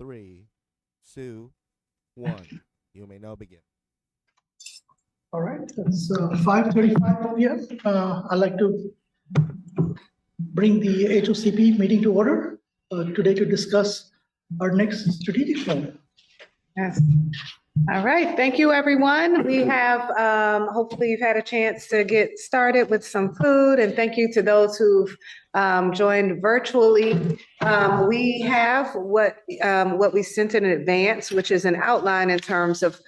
3, 2, 1. You may now begin. All right, it's 5:35 p.m. I'd like to bring the HOCP meeting to order today to discuss our next strategic plan. Yes. All right. Thank you, everyone. We have, hopefully you've had a chance to get started with some food, and thank you to those who've joined virtually. We have what we sent in advance, which is an outline in terms of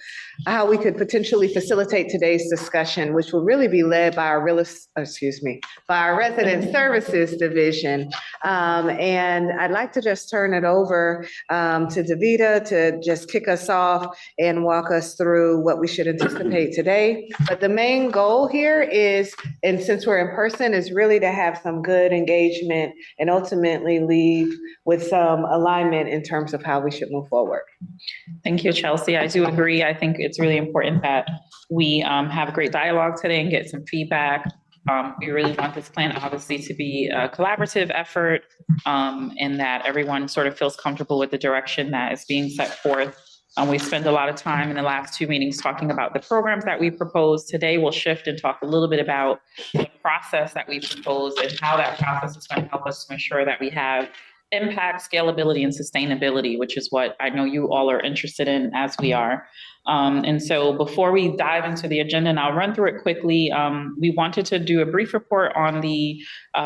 how we could potentially facilitate today's discussion, which will really be led by our by our Resident Services Division. And I'd like to just turn it over to Davida to just kick us off and walk us through what we should anticipate today. But the main goal here is, and since we're in person, is really to have some good engagement and ultimately leave with some alignment in terms of how we should move forward. Thank you, Chelsea. I do agree. I think it's really important that we have a great dialogue today and get some feedback. We really want this plan obviously to be a collaborative effort, and that everyone sort of feels comfortable with the direction that is being set forth. We spent a lot of time in the last 2 meetings talking about the programs that we proposed. Today we'll shift and talk a little bit about the process that we proposed and how that process is going to help us to ensure that we have impact, scalability, and sustainability, which is what I know you all are interested in, as we are. And so before we dive into the agenda, and I'll run through it quickly, we wanted to do a brief report on the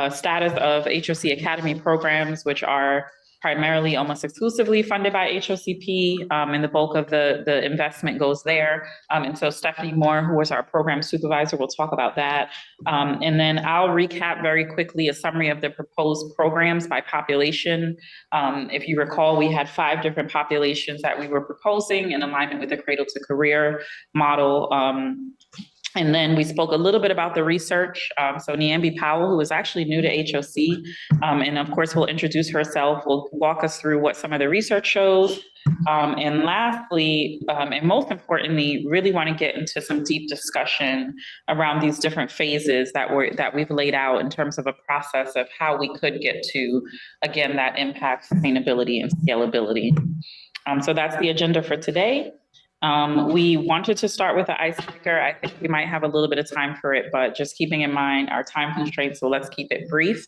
status of HOC Academy programs, which are primarily almost exclusively funded by HOCP, and the bulk of the investment goes there. And so Stephanie Moore, who was our program supervisor, will talk about that. And then I'll recap very quickly a summary of the proposed programs by population. If you recall, we had 5 different populations that we were proposing in alignment with the Cradle to Career model. And then we spoke a little bit about the research. So Niambi Powell, who is actually new to HOC, and of course will introduce herself, will walk us through what some of the research shows. And lastly, and most importantly, really want to get into some deep discussion around these different phases that we've laid out in terms of a process of how we could get to, again, that impact, sustainability, and scalability. So that's the agenda for today. We wanted to start with the icebreaker. I think we might have a little bit of time for it, but just keeping in mind our time constraints, so let's keep it brief.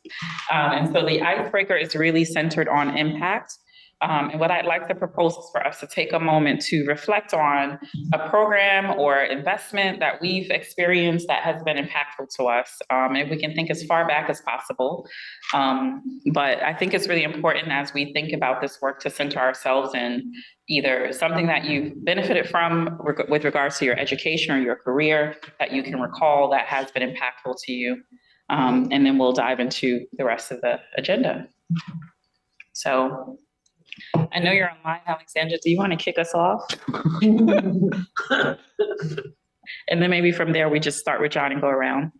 And so the icebreaker is really centered on impact. And what I'd like to propose is for us to take a moment to reflect on a program or investment that we've experienced that has been impactful to us. And we can think as far back as possible. But I think it's really important as we think about this work to center ourselves in either something that you've benefited from with regards to your education or your career that you can recall that has been impactful to you. And then we'll dive into the rest of the agenda. So I know you're online, Alexandra. Do you want to kick us off? And then maybe from there, we just start with John and go around.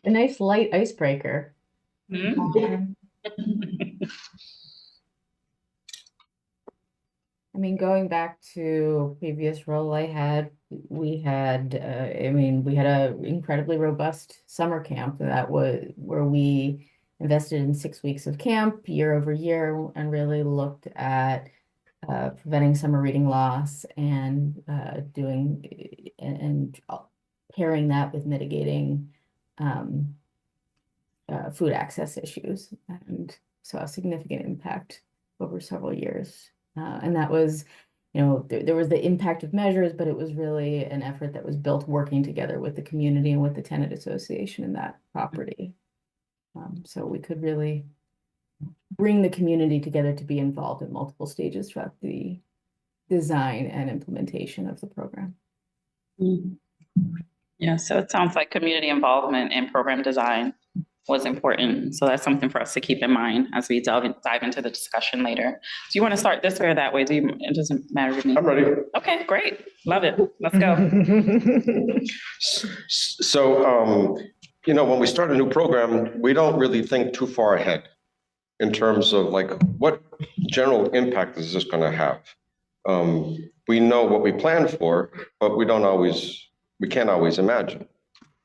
A nice light icebreaker. Mm-hmm. I mean, going back to previous role I had, we had an incredibly robust summer camp that was where we invested in 6 weeks of camp year over year and really looked at preventing summer reading loss and pairing that with mitigating food access issues, and saw a significant impact over several years. And that was, there was the impact of measures, but it was really an effort that was built working together with the community and with the tenant association in that property. So we could really bring the community together to be involved at multiple stages throughout the design and implementation of the program. Yeah, so it sounds like community involvement in program design was important. So that's something for us to keep in mind as we dive into the discussion later. Do you want to start this way or that way? It doesn't matter to me. I'm ready. Okay, great. Love it. Let's go. So, when we start a new program, we don't really think too far ahead in terms of like, what general impact is this going to have? We know what we plan for, but we can't always imagine.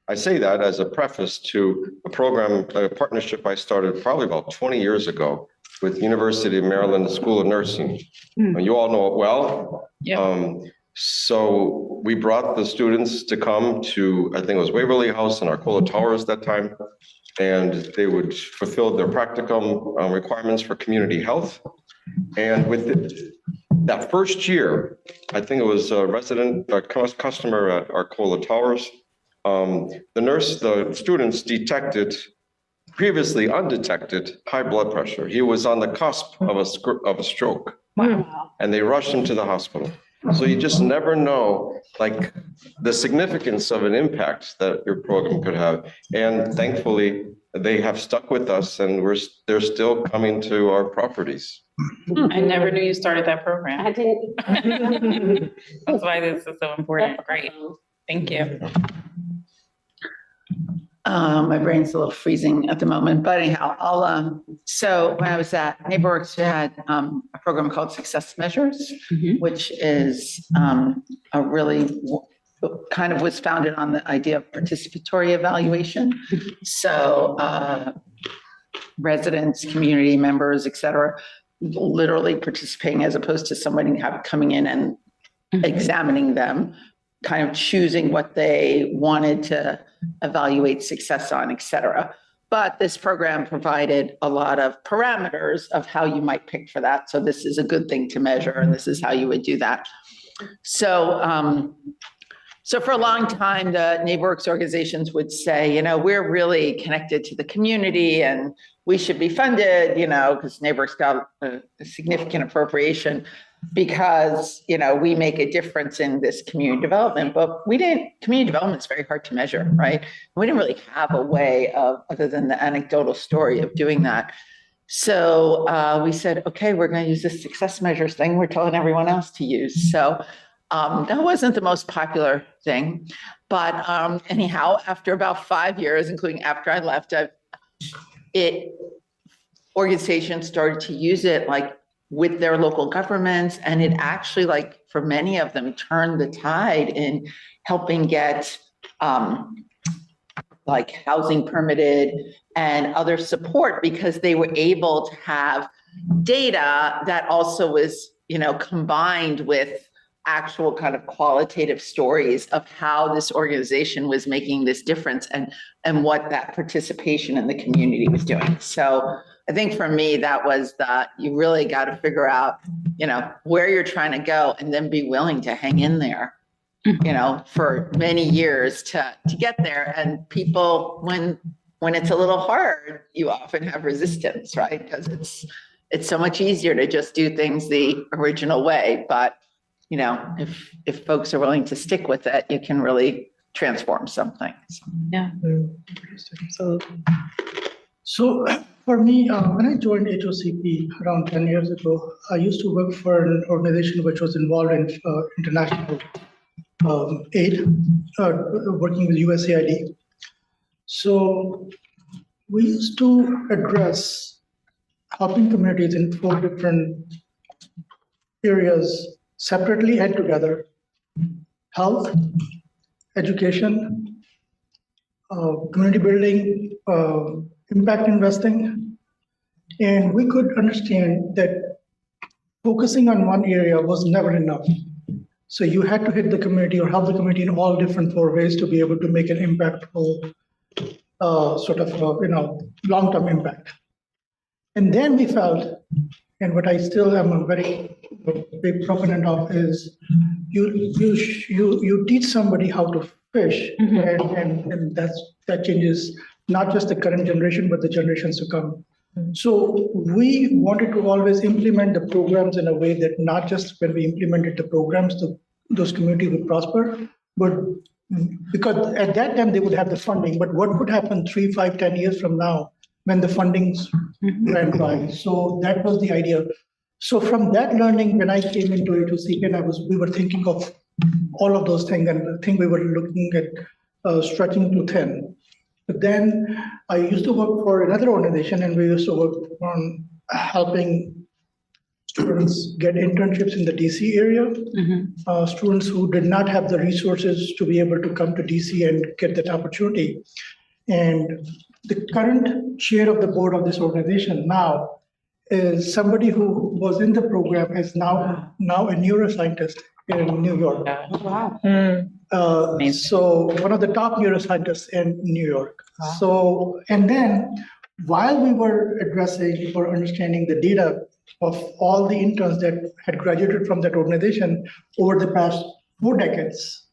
I say that as a preface to a partnership I started probably about 20 years ago with University of Maryland School of Nursing. You all know it well. Yeah. So we brought the students to come to, I think it was Waverly House and Arcola Towers that time, and they would fulfill their practicum requirements for community health. And with that first year, I think it was a resident, a customer at Arcola Towers, the students detected previously undetected high blood pressure. He was on the cusp of a stroke. Wow. And they rushed him to the hospital. So you just never know, like, the significance of an impact that your program could have. And thankfully, they have stuck with us, and they're still coming to our properties. I never knew you started that program. I didn't. That's why this is so important. Great. Thank you. My brain's a little freezing at the moment, but anyhow, so when I was at NeighborWorks, we had a program called Success Measures, which is a really kind of was founded on the idea of participatory evaluation. So residents, community members, et cetera, literally participating as opposed to somebody coming in and examining them, kind of choosing what they wanted to evaluate success on, et cetera. But this program provided a lot of parameters of how you might pick for that. So this is a good thing to measure, and this is how you would do that. So, so for a long time, the NeighborWorks organizations would say, you know, we're really connected to the community and we should be funded, you know, because NeighborWorks got a significant appropriation because, you know, we make a difference in this community development, but community development is very hard to measure, right? We didn't really have a way of, other than the anecdotal story of doing that. So we said, okay, we're going to use this success measures thing we're telling everyone else to use. So that wasn't the most popular thing, but anyhow, after about 5 years, including after I left, organizations started to use it like with their local governments, and it actually, like for many of them, turned the tide in helping get like housing permitted and other support, because they were able to have data that also was, you know, combined with actual kind of qualitative stories of how this organization was making this difference and what that participation in the community was doing. So I think for me, that was you really got to figure out, you know, where you're trying to go and then be willing to hang in there, you know, for many years to get there. And people, when it's a little hard, you often have resistance, right? Because it's so much easier to just do things the original way. But, you know, if folks are willing to stick with it, you can really transform something. Yeah. So for me, when I joined HOCP around 10 years ago, I used to work for an organization which was involved in international aid, working with USAID. So we used to address helping communities in 4 different areas separately and together: health, education, community building, impact investing. And we could understand that focusing on one area was never enough. So you had to hit the community or help the community in all different 4 ways to be able to make an impactful sort of, you know, long-term impact. And then we felt, and what I still am a very big proponent of, is you teach somebody how to fish, and that changes not just the current generation, but the generations to come. So we wanted to always implement the programs in a way that not just when we implemented the programs, those communities would prosper, but because at that time they would have the funding, but what would happen 3, 5, 10 years from now when the fundings ran dry? So that was the idea. So from that learning, when I came into HOCP, and we were thinking of all of those things, and I think we were looking at stretching to thin. But then I used to work for another organization, and we used to work on helping students get internships in the DC area. Students who did not have the resources to be able to come to DC and get that opportunity. And the current chair of the board of this organization now is somebody who was in the program is now a neuroscientist in New York. Wow. So one of the top neuroscientists in New York. Wow. So, and then while we were addressing or understanding the data of all the interns that had graduated from that organization over the past 4 decades,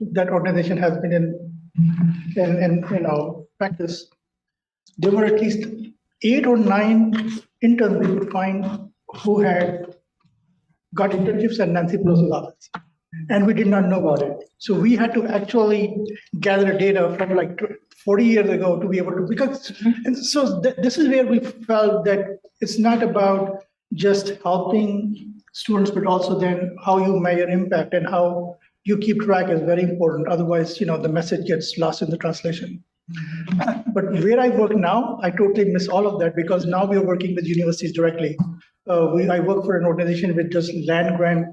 that organization has been in practice. There were at least 8 or 9 interns we could find who had got internships at Nancy Pelosi's office, and we did not know about it. So we had to actually gather data from like 40 years ago to be able to, because, and so this is where we felt that it's not about just helping students, but also then how you measure impact and how you keep track is very important. Otherwise, the message gets lost in the translation. But where I work now, I totally miss all of that because now we are working with universities directly. I work for an organization which does land grant,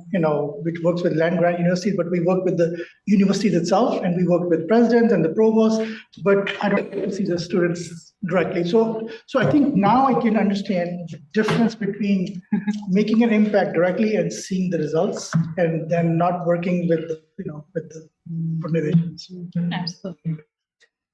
which works with land grant universities, but we work with the universities itself and we work with presidents and the provost, but I don't see the students directly. So I think now I can understand the difference between making an impact directly and seeing the results and then not working with the organizations. Absolutely.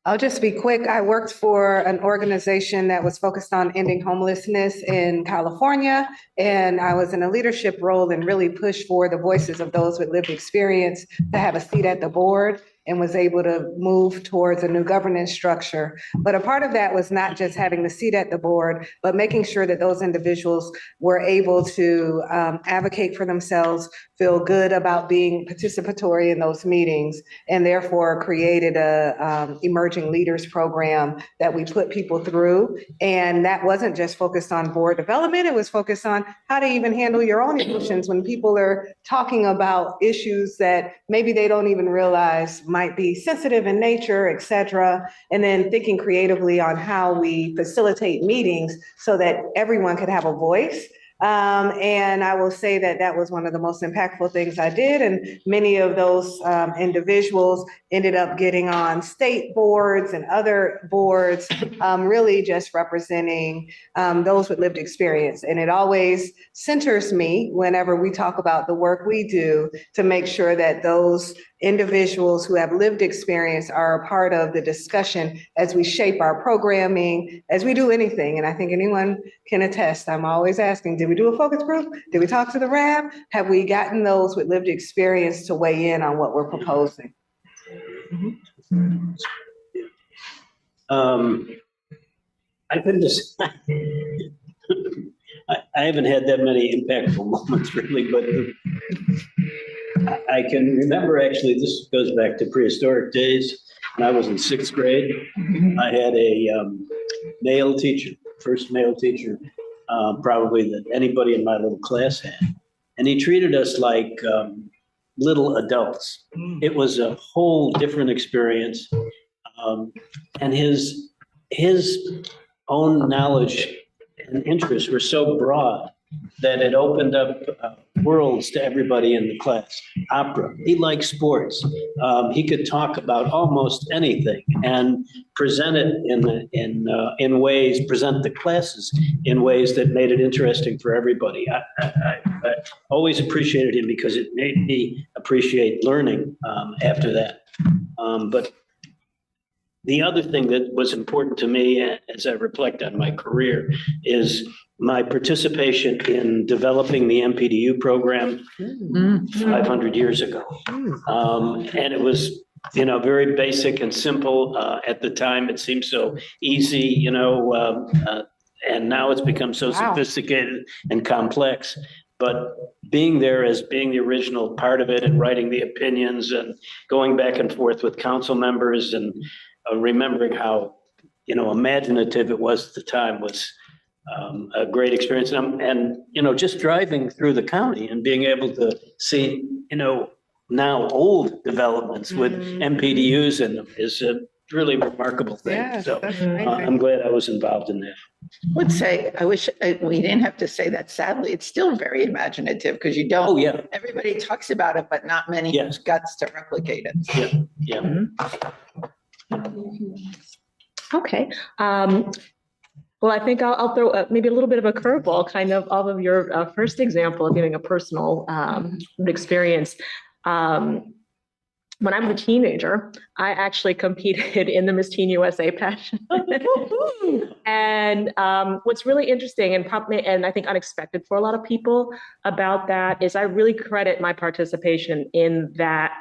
I'll just be quick. I worked for an organization that was focused on ending homelessness in California, and I was in a leadership role and really pushed for the voices of those with lived experience to have a seat at the board, and was able to move towards a new governance structure. But a part of that was not just having the seat at the board, but making sure that those individuals were able to advocate for themselves, feel good about being participatory in those meetings, and therefore created a emerging leaders program that we put people through. And that wasn't just focused on board development, it was focused on how to even handle your own emotions when people are talking about issues that maybe they don't even realize might be sensitive in nature, et cetera, and then thinking creatively on how we facilitate meetings so that everyone could have a voice. And I will say that that was one of the most impactful things I did. And many of those individuals ended up getting on state boards and other boards, really just representing those with lived experience. And it always centers me whenever we talk about the work we do to make sure that those individuals who have lived experience are a part of the discussion as we shape our programming, as we do anything. And I think anyone can attest. I'm always asking, did we do a focus group? Did we talk to the RAB? Have we gotten those with lived experience to weigh in on what we're proposing? I've been just, I haven't had that many impactful moments really, but I can remember actually, this goes back to prehistoric days. When I was in 6th grade, I had a male teacher, first male teacher, probably that anybody in my little class had. And he treated us like little adults. It was a whole different experience. And his own knowledge and interests were so broad that it opened up worlds to everybody in the class. Opera, he liked sports. He could talk about almost anything and present it in ways, present the classes in ways that made it interesting for everybody. I always appreciated him because it made me appreciate learning after that. But the other thing that was important to me as I reflect on my career is my participation in developing the MPDU program 500 years ago. And it was, very basic and simple. At the time, it seemed so easy, and now it's become so sophisticated and complex. But being there as being the original part of it and writing the opinions and going back and forth with council members and remembering how, imaginative it was at the time was a great experience. And just driving through the county and being able to see, now old developments with MPDUs in them is a really remarkable thing. Yes, So that's amazing. I'm glad I was involved in that. Would say, I wish we didn't have to say that. Sadly, it's still very imaginative because you don't. Oh, yeah. Everybody talks about it, but not many Yes. have guts to replicate it. Yeah. Okay. Well, I think I'll throw maybe a little bit of a curveball, kind of off of your first example of giving a personal experience. When I was a teenager, I actually competed in the Miss Teen USA pageant. And what's really interesting and probably, and I think unexpected for a lot of people about that is I really credit my participation in that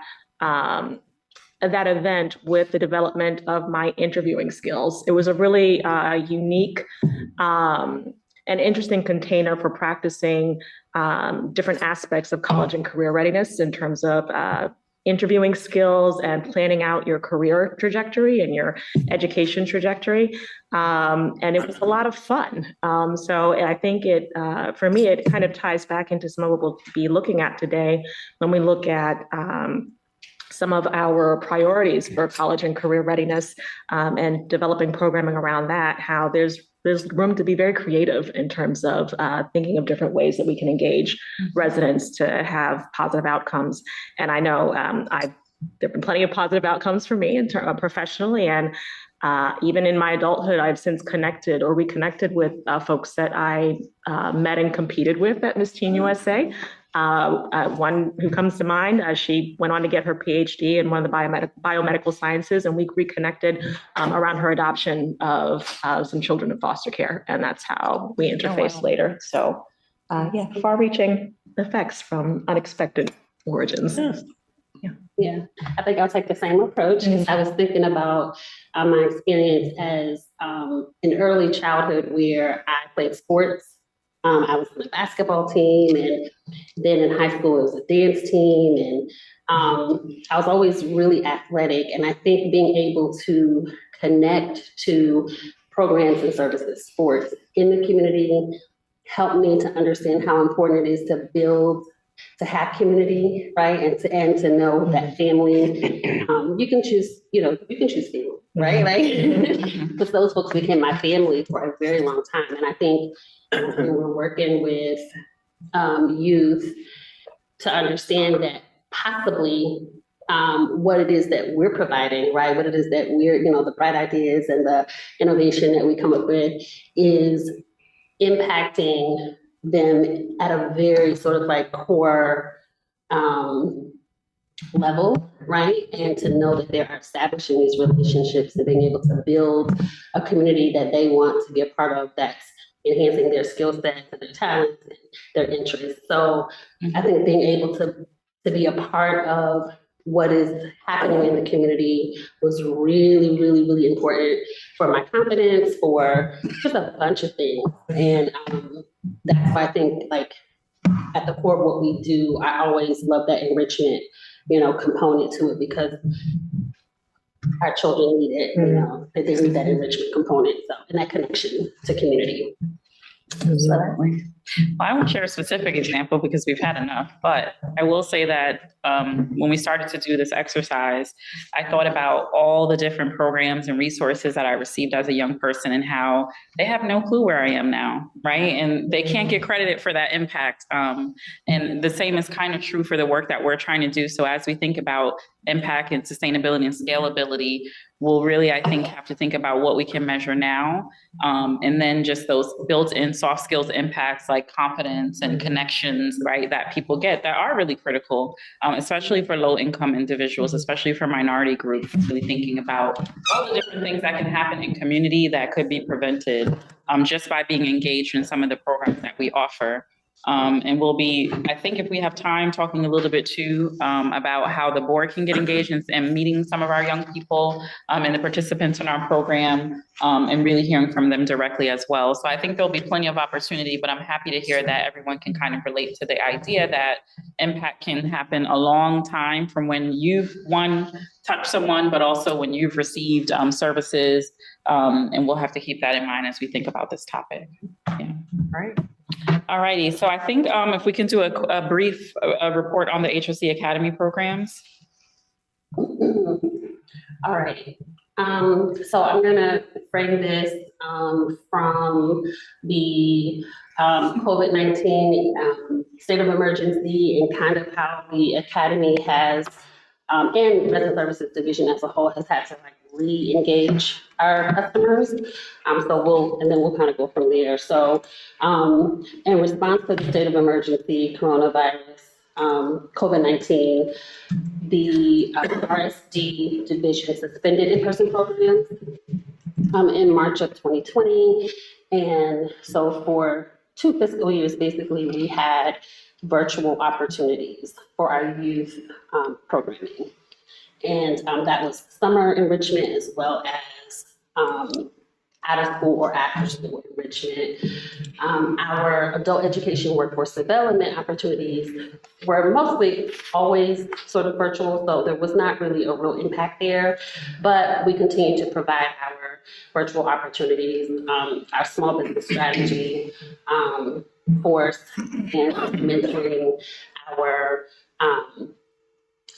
event with the development of my interviewing skills. It was a really unique and interesting container for practicing different aspects of college and career readiness in terms of interviewing skills and planning out your career trajectory and your education trajectory. And it was a lot of fun. So I think it, for me, it kind of ties back into some of what we'll be looking at today when we look at some of our priorities for college and career readiness and developing programming around that, how there's room to be very creative in terms of thinking of different ways that we can engage residents to have positive outcomes. And I know there have been plenty of positive outcomes for me professionally, and even in my adulthood, I've since connected or reconnected with folks that I met and competed with at Miss Teen USA. One who comes to mind, she went on to get her PhD in one of the biomedical sciences, and we reconnected around her adoption of some children in foster care, and that's how we interfaced later. So, yeah, far-reaching effects from unexpected origins. Yeah, I think I'll take the same approach because I was thinking about my experience as in early childhood where I played sports. I was on a basketball team, and then in high school it was a dance team, and I was always really athletic. And I think being able to connect to programs and services, sports in the community helped me to understand how important it is to build, to have community, right? And to know that family, you can choose family, right? Like, because those folks became my family for a very long time. And I think when we're working with youth to understand that possibly what it is that we're providing, right? What it is that we're, the bright ideas and the innovation that we come up with is impacting them at a very sort of like core level, right? And to know that they're establishing these relationships and being able to build a community that they want to be a part of that's enhancing their skill sets and their talents and their interests. So I think being able to be a part of what is happening in the community was really, really, really important for my confidence, for just a bunch of things. And that's why I think, like, at the core of what we do, I always love that enrichment, component to it, because our children need it, they need that enrichment component, so, and that connection to community. Absolutely. Well, I won't share a specific example because we've had enough, but I will say that when we started to do this exercise, I thought about all the different programs and resources that I received as a young person and how they have no clue where I am now, right? And they can't get credited for that impact. And the same is kind of true for the work that we're trying to do. So as we think about impact and sustainability and scalability, we'll really, I think, have to think about what we can measure now. And then just those built-in soft skills impacts like confidence and connections, right, that people get that are really critical, especially for low-income individuals, especially for minority groups, really thinking about all the different things that can happen in community that could be prevented just by being engaged in some of the programs that we offer. And we'll be, I think if we have time, talking a little bit too about how the board can get engaged and meeting some of our young people and the participants in our program and really hearing from them directly as well. So I think there'll be plenty of opportunity, but I'm happy to hear that everyone can kind of relate to the idea that impact can happen a long time from when you've touched someone, but also when you've received services. And we'll have to keep that in mind as we think about this topic. Yeah. Right. All righty. So I think if we can do a brief report on the HOC Academy programs. All right. So I'm going to frame this from the COVID-19 state of emergency and kind of how the Academy has, and Resident Services Division as a whole has had to re-engage our customers. And then we'll kind of go from there. So in response to the state of emergency, coronavirus, COVID-19, the RSD division suspended in-person programs in March of 2020. And so for 2 fiscal years, basically, we had virtual opportunities for our youth programming. And that was summer enrichment as well as out of school or after school enrichment. Our adult education workforce development opportunities were mostly always sort of virtual, so there was not really a real impact there, but we continue to provide our virtual opportunities, our small business strategy course, and mentoring our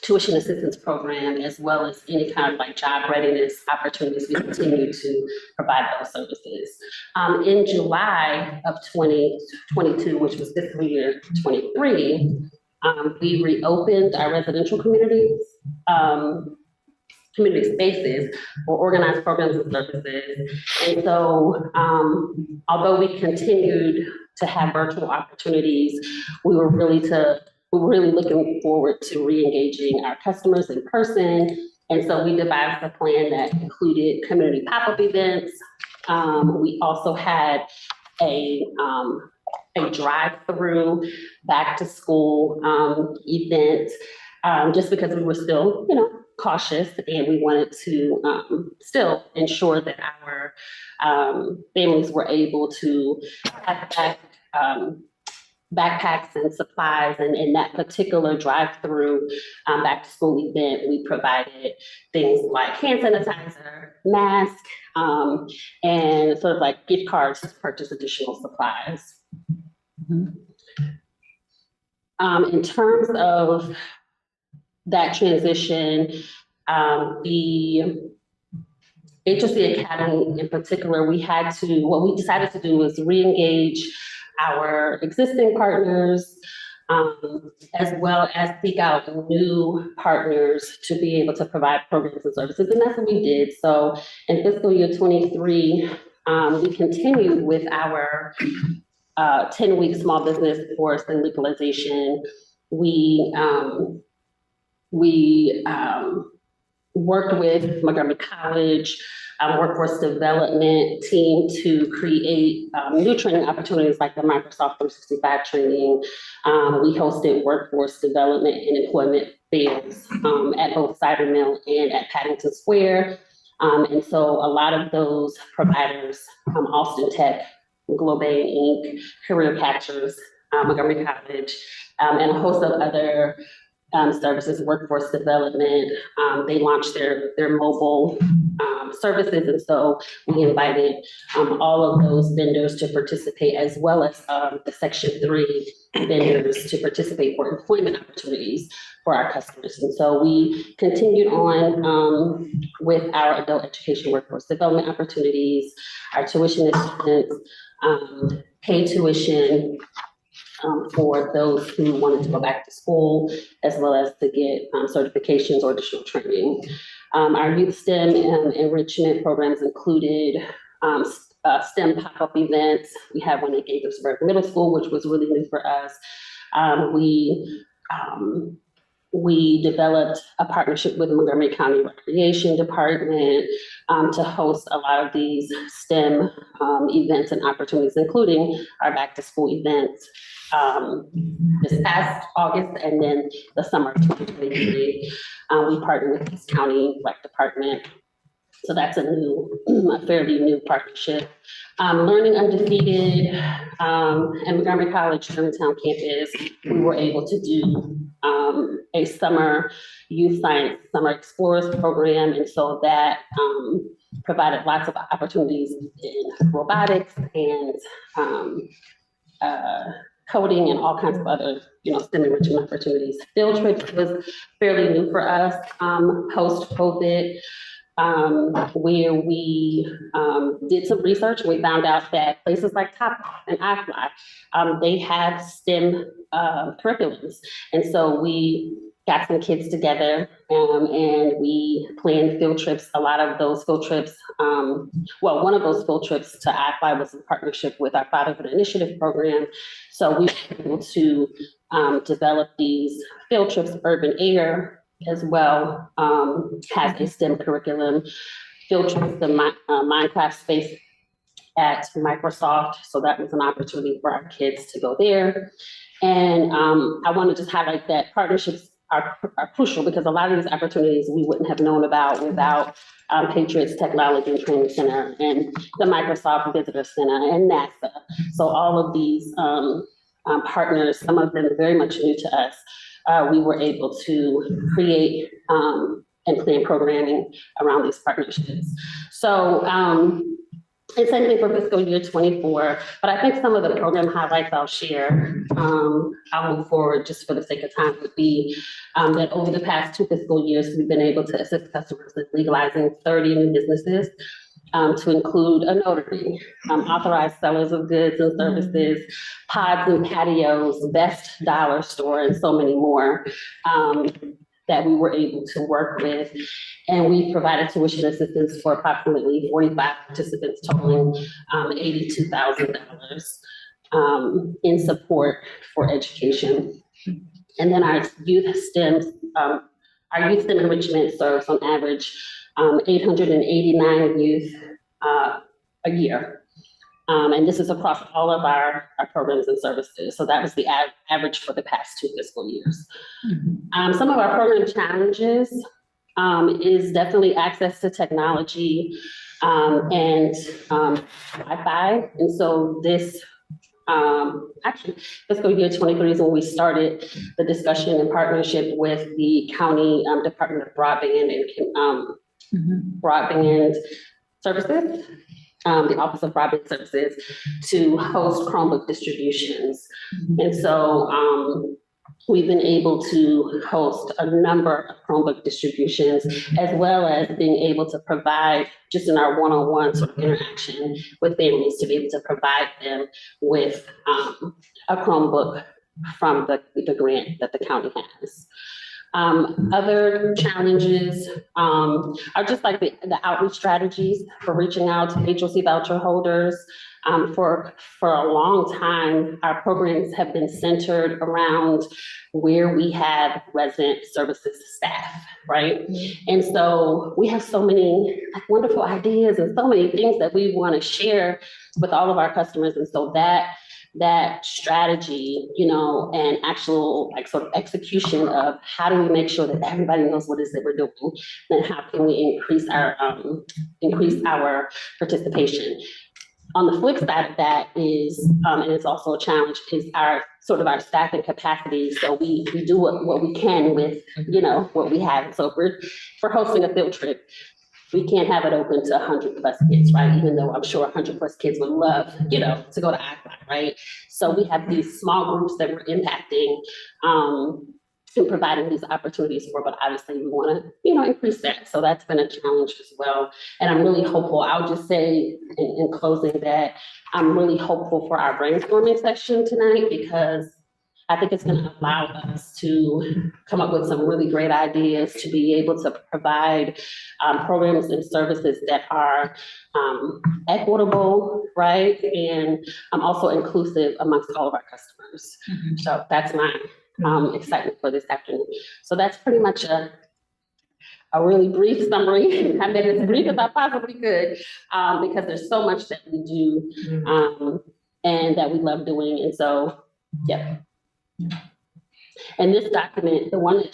tuition assistance program, as well as any kind of like job readiness opportunities. We continue to provide those services. In July of 2022, which was fiscal year 23, we reopened our residential communities, community spaces for organized programs and services. And so, although we continued to have virtual opportunities, we were really looking forward to re-engaging our customers in person. And so we devised a plan that included community pop-up events. We also had a drive-through back to school event, just because we were still, cautious, and we wanted to still ensure that our families were able to have backpacks and supplies. And in that particular drive-through back to school event, we provided things like hand sanitizer, masks, and sort of like gift cards to purchase additional supplies. In terms of that transition, the HOC Academy in particular, what we decided to do was re-engage our existing partners, as well as seek out new partners to be able to provide programs and services. And that's what we did. So in fiscal year 23, we continued with our 10-week small business course and legalization. We worked with Montgomery College workforce development team to create new training opportunities like the Microsoft 365 training. We hosted workforce development and employment fairs at both Cider Mill and at Paddington Square. And so a lot of those providers, Austin Tech, Globane Inc., Career Catchers, Montgomery College, and a host of other services, workforce development. They launched their mobile services. And so we invited all of those vendors to participate, as well as the Section 3 vendors to participate for employment opportunities for our customers. And so we continued on with our adult education workforce development opportunities, our tuition assistance, paid tuition, for those who wanted to go back to school, as well as to get certifications or additional training. Our youth STEM enrichment programs included STEM pop-up events. We had one at Gaithersburg Middle School, which was really new for us. We developed a partnership with the Montgomery County Recreation Department to host a lot of these STEM events and opportunities, including our back to school events this past August, and then the summer of 2023. We partnered with East County Rec Department. So that's a fairly new partnership. Learning Undefeated and Montgomery College Germantown campus, we were able to do a summer youth science summer explorers program. And so that provided lots of opportunities in robotics and coding and all kinds of other, STEM enrichment opportunities. Field trips was fairly new for us post-COVID. Where we did some research, and we found out that places like Top and iFly, they have STEM curriculums. And so we got some kids together, and we planned field trips. A lot of those field trips, one of those field trips to I-5 was in partnership with our Fatherhood Initiative program. So we were able to develop these field trips. Urban Air as well has a STEM curriculum. Field trips to Minecraft space at Microsoft. So that was an opportunity for our kids to go there. And I want to just highlight that partnerships are crucial, because a lot of these opportunities we wouldn't have known about without Patriots Technology and Training Center and the Microsoft Visitor Center and NASA. So all of these partners, some of them very much new to us, we were able to create and plan programming around these partnerships. So and same thing for fiscal year 24, but I think some of the program highlights I'll share, I'll move forward just for the sake of time, would be that over the past 2 fiscal years, we've been able to assist customers in legalizing 30 new businesses, to include a notary, authorized sellers of goods and services, pods and patios, Best Dollar Store, and so many more. That we were able to work with. And we provided tuition assistance for approximately 45 participants, totaling $82,000 in support for education. And then our youth STEM enrichment serves on average 889 youth a year. And this is across all of our programs and services. So that was the average for the past 2 fiscal years. Some of our program challenges is definitely access to technology and Wi-Fi. And so this, actually, fiscal year 23 is when we started the discussion in partnership with the County Department of Broadband and Broadband Services. The Office of Broadband Services, to host Chromebook distributions. And so we've been able to host a number of Chromebook distributions, as well as being able to provide, just in our one-on-one sort of interaction with families, to be able to provide them with a Chromebook from the grant that the county has. Other challenges are just like the outreach strategies for reaching out to HOC voucher holders. For a long time, our programs have been centered around where we have resident services staff, right? And so we have so many wonderful ideas and so many things that we want to share with all of our customers. And so that strategy, you know, and actual like sort of execution of how do we make sure that everybody knows what it is that we're doing, and how can we increase our participation. On the flip side of that is, and it's also a challenge, is our staffing capacity. So we do what we can with, you know, what we have. So if we're hosting a field trip, we can't have it open to 100+ kids, right? Even though I'm sure 100+ kids would love, you know, to go to I-5, right? So we have these small groups that we're impacting and providing these opportunities for, but obviously we want to, you know, increase that. So that's been a challenge as well. And I'm really hopeful. I'll just say in closing that I'm really hopeful for our brainstorming session tonight, because I think it's going to allow us to come up with some really great ideas to be able to provide programs and services that are equitable, right? And also inclusive amongst all of our customers. So that's my excitement for this afternoon. So that's pretty much a really brief summary. I made it as brief as I possibly could, because there's so much that we do and that we love doing. And so, yeah. And this document, the one that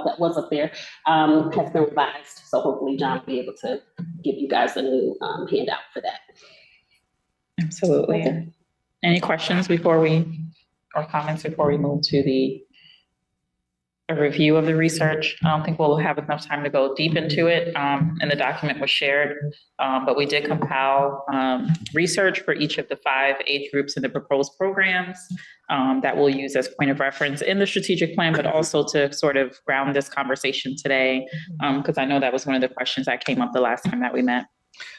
that was up there, has been revised. So hopefully John will be able to give you guys a new handout for that. Absolutely. Okay. Any questions or comments before we move to a review of the research? I don't think we'll have enough time to go deep into it, and the document was shared, but we did compile research for each of the 5 age groups in the proposed programs that we'll use as point of reference in the strategic plan, but also to sort of ground this conversation today, because I know that was one of the questions that came up the last time that we met.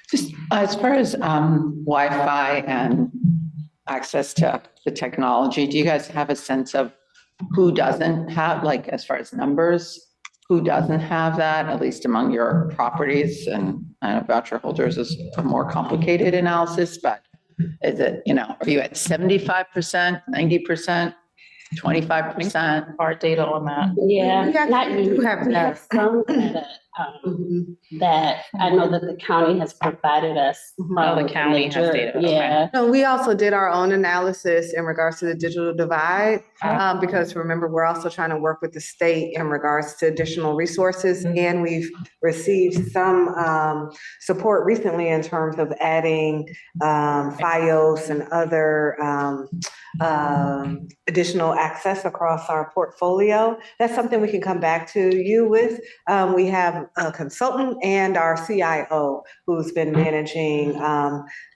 Just as far as Wi-Fi and access to the technology, do you guys have a sense of who doesn't have, like, as far as numbers, who doesn't have that, at least among your properties? And I know voucher holders is a more complicated analysis, but is it, are you at 75%, 90%, 25%? Hard data on that. Yeah, We actually do have we that. have some data, that I know that the county has provided us. Oh, the county has data, okay. Yeah. No, we also did our own analysis in regards to the digital divide, because remember, we're also trying to work with the state in regards to additional resources. And we've received some support recently in terms of adding FiOS and other additional access across our portfolio. That's something we can come back to you with. We have a consultant and our CIO who's been managing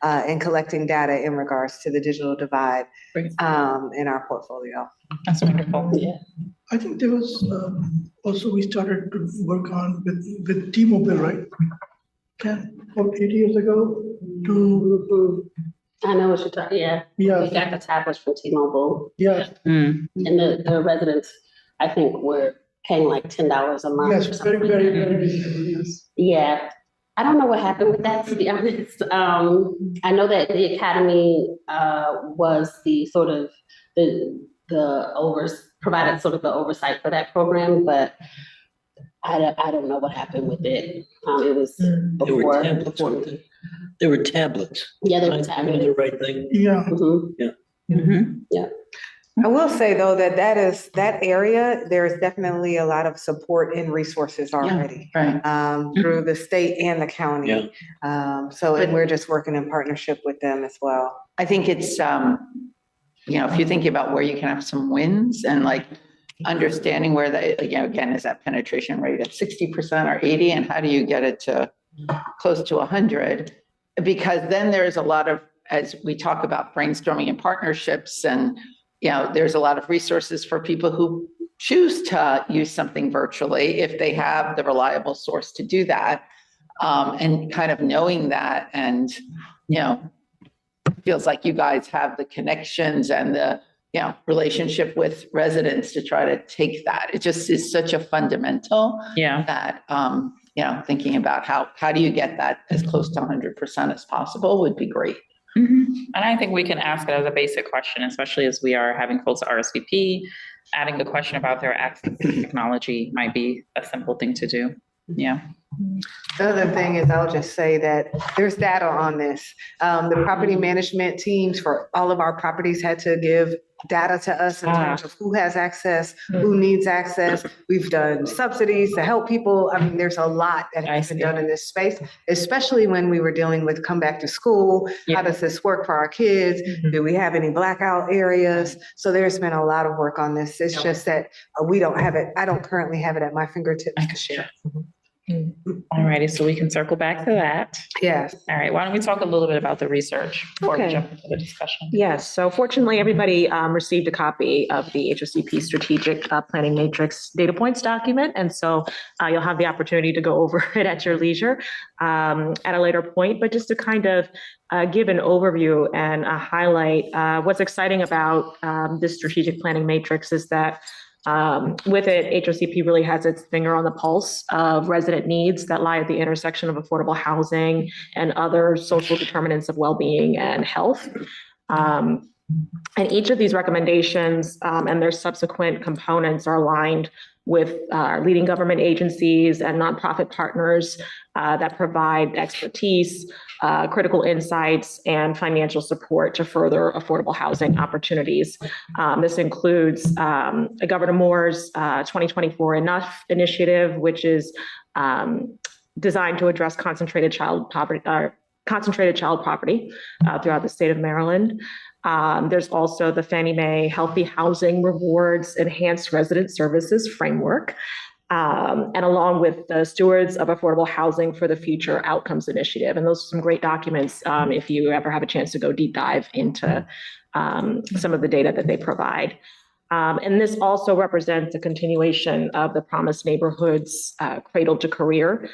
and collecting data in regards to the digital divide in our portfolio. That's wonderful. Yeah. I think there was also we started to work on with T-Mobile, right? About 8 years ago to. I know what you're talking, yeah. Yeah. We got the tablets from T-Mobile. Yeah. And the residents, I think, were paying like $10 a month. Yes, very, very, very reasonable. Yeah. I don't know what happened with that, to be honest. I know that the academy was the sort of provided sort of the oversight for that program, but I don't know what happened with it. It was before. There were tablets. Yeah, they were Am I doing tablets. the right thing? Yeah. I will say though, that area, there's definitely a lot of support and resources already. Right. Through the state and the county. And we're just working in partnership with them as well. I think it's, if you're thinking about where you can have some wins and like understanding where again, is that penetration rate at 60% or 80, and how do you get it to close to 100? Because then there's a lot of, as we talk about brainstorming and partnerships, and, there's a lot of resources for people who choose to use something virtually if they have the reliable source to do that. And kind of knowing that, and, feels like you guys have the connections and the, relationship with residents to try to take that. It just is such a fundamental that, thinking about how do you get that as close to 100% as possible would be great. And I think we can ask it as a basic question, especially as we are having folks RSVP. Adding the question about their access to technology might be a simple thing to do. Yeah. The other thing is, I'll just say that there's data on this. The property management teams for all of our properties had to give data to us in terms of who has access, who needs access. We've done subsidies to help people. I mean, there's a lot that has been done in this space, especially when we were dealing with come back to school. How does this work for our kids? Do we have any blackout areas? So there's been a lot of work on this. It's just that we don't have it. I don't currently have it at my fingertips to share. All righty, so we can circle back to that. Yes. All right, why don't we talk a little bit about the research before we Okay. jump into the discussion? Yes, so fortunately, everybody received a copy of the HOCP Strategic Planning Matrix Data Points document. And so you'll have the opportunity to go over it at your leisure at a later point. But just to kind of give an overview and highlight what's exciting about this strategic planning matrix is that with it, HOCP really has its finger on the pulse of resident needs that lie at the intersection of affordable housing and other social determinants of well-being and health. And each of these recommendations and their subsequent components are aligned with leading government agencies and nonprofit partners that provide expertise, critical insights, and financial support to further affordable housing opportunities. This includes Governor Moore's 2024 Enough initiative, which is designed to address concentrated child poverty throughout the state of Maryland. There's also the Fannie Mae Healthy Housing Rewards Enhanced Resident Services Framework, and along with the Stewards of Affordable Housing for the Future Outcomes Initiative. And those are some great documents if you ever have a chance to go deep dive into some of the data that they provide. And this also represents a continuation of the Promised Neighborhoods Cradle to Career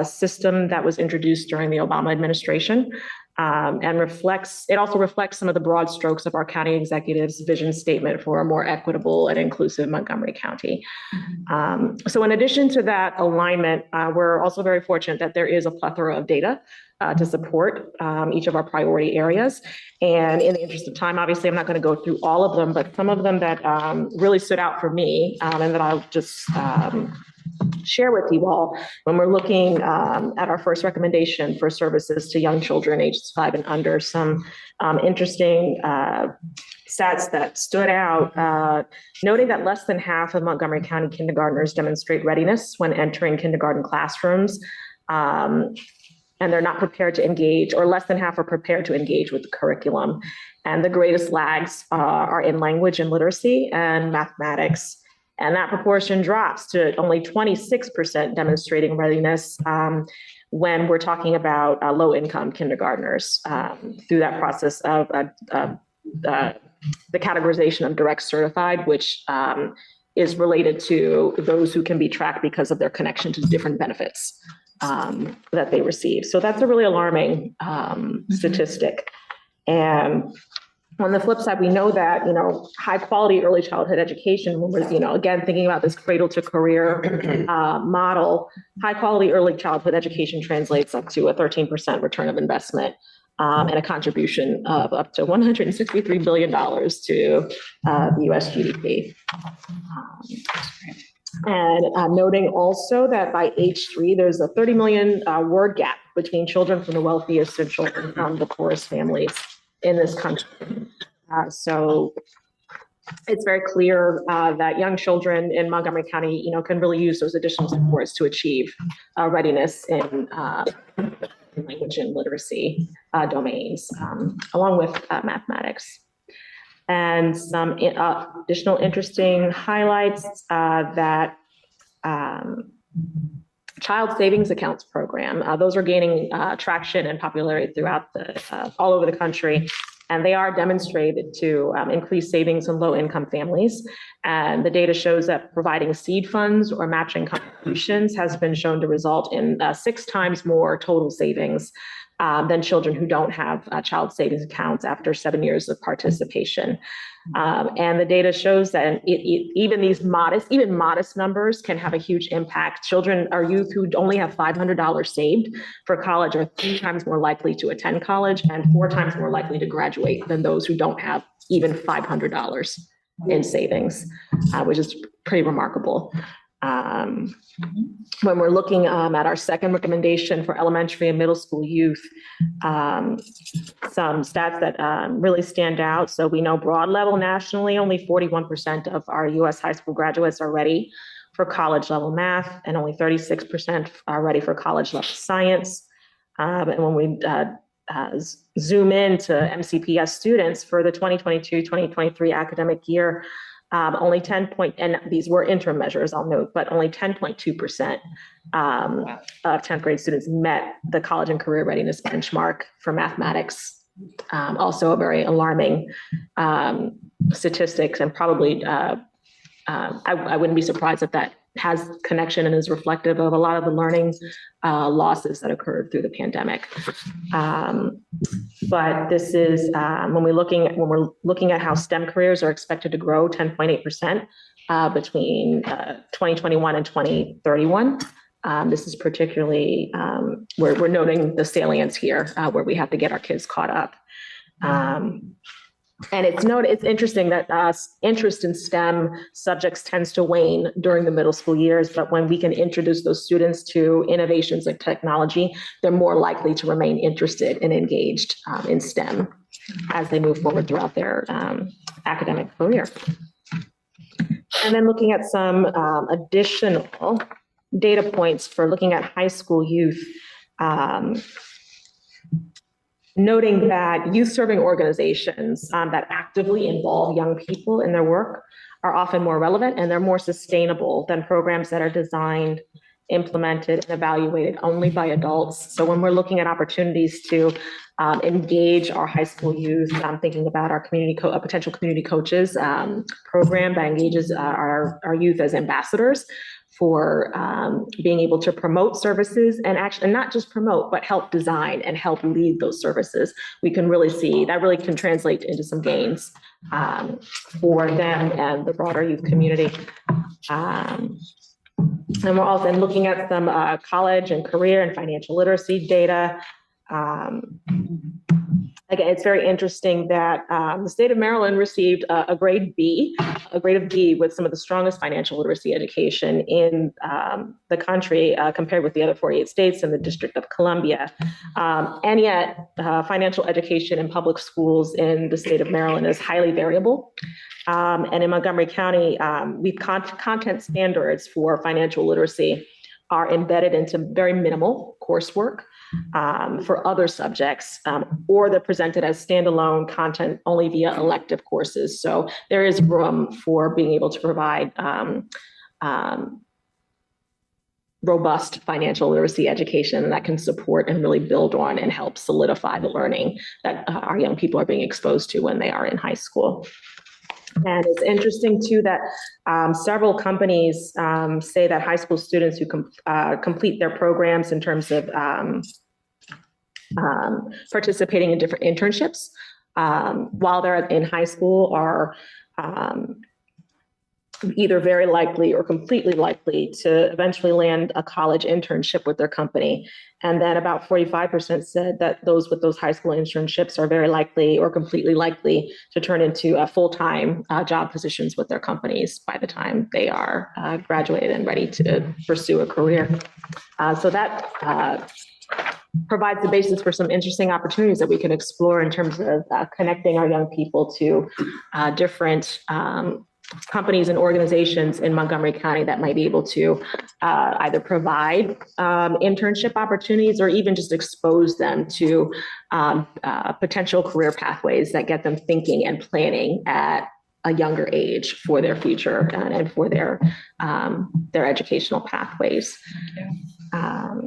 system that was introduced during the Obama administration. and it also reflects some of the broad strokes of our county executive's vision statement for a more equitable and inclusive Montgomery County. So in addition to that alignment, we're also very fortunate that there is a plethora of data to support each of our priority areas. And in the interest of time, obviously, I'm not going to go through all of them, but some of them that really stood out for me and that I'll just share with you all when we're looking at our first recommendation for services to young children ages 5 and under. Some interesting stats that stood out, noting that less than half of Montgomery County kindergartners demonstrate readiness when entering kindergarten classrooms. And they're not prepared to engage, or less than half are prepared to engage with the curriculum. And the greatest lags are in language and literacy and mathematics. And that proportion drops to only 26% demonstrating readiness when we're talking about low-income kindergartners through that process of the categorization of direct certified, which is related to those who can be tracked because of their connection to different benefits that they receive. So that's a really alarming statistic. And on the flip side, we know that, high quality early childhood education, when we're, again, thinking about this cradle to career model, high quality early childhood education translates up to a 13% return of investment and a contribution of up to $163 billion to the US GDP. And noting also that by age 3, there's a 30 million word gap between children from the wealthiest and children from the poorest families in this country. So it's very clear that young children in Montgomery County, can really use those additional supports to achieve readiness in language and literacy domains, along with mathematics. And some additional interesting highlights that child savings accounts program, those are gaining traction and popularity throughout all over the country. And they are demonstrated to increase savings in low-income families. And the data shows that providing seed funds or matching contributions has been shown to result in 6 times more total savings than children who don't have child savings accounts after 7 years of participation. And the data shows that even modest numbers can have a huge impact. Children or youth who only have $500 saved for college are 3 times more likely to attend college and 4 times more likely to graduate than those who don't have even $500 in savings, which is pretty remarkable. When we're looking at our second recommendation for elementary and middle school youth, some stats that really stand out. So we know broad level nationally, only 41% of our US high school graduates are ready for college level math, and only 36% are ready for college level science. And when we zoom into MCPS students for the 2022-2023 academic year, only 10 and these were interim measures, I'll note, but only 10.2% of 10th grade students met the college and career readiness benchmark for mathematics. Also a very alarming statistics, and probably I wouldn't be surprised if that has connection and is reflective of a lot of the learning losses that occurred through the pandemic. But this is when we're looking at how STEM careers are expected to grow 10.8% between 2021 and 2031. This is particularly we're noting the salience here where we have to get our kids caught up. And it's interesting that interest in STEM subjects tends to wane during the middle school years, but when we can introduce those students to innovations like technology, they're more likely to remain interested and engaged in STEM as they move forward throughout their academic career. And then looking at some additional data points for looking at high school youth, noting that youth-serving organizations that actively involve young people in their work are often more relevant and they're more sustainable than programs that are designed, implemented, and evaluated only by adults. So when we're looking at opportunities to engage our high school youth, I'm thinking about our potential community coaches program that engages our youth as ambassadors for being able to promote services and actually not just promote, but help design and help lead those services. We can really see that really can translate into some gains for them and the broader youth community. And we're also looking at some college and career and financial literacy data. Again, it's very interesting that the state of Maryland received a grade of B with some of the strongest financial literacy education in the country compared with the other 48 states and the District of Columbia. And yet financial education in public schools in the state of Maryland is highly variable. And in Montgomery County, content standards for financial literacy are embedded into very minimal coursework for other subjects, or they're presented as standalone content only via elective courses. So there is room for being able to provide robust financial literacy education that can support and really build on and help solidify the learning that our young people are being exposed to when they are in high school. And it's interesting too that several companies say that high school students who complete their programs in terms of participating in different internships while they're in high school are either very likely or completely likely to eventually land a college internship with their company. And then about 45% said that those with those high school internships are very likely or completely likely to turn into full-time job positions with their companies by the time they are graduated and ready to pursue a career. So that provides the basis for some interesting opportunities that we can explore in terms of connecting our young people to different companies and organizations in Montgomery County that might be able to either provide internship opportunities or even just expose them to potential career pathways that get them thinking and planning at a younger age for their future and for their educational pathways. A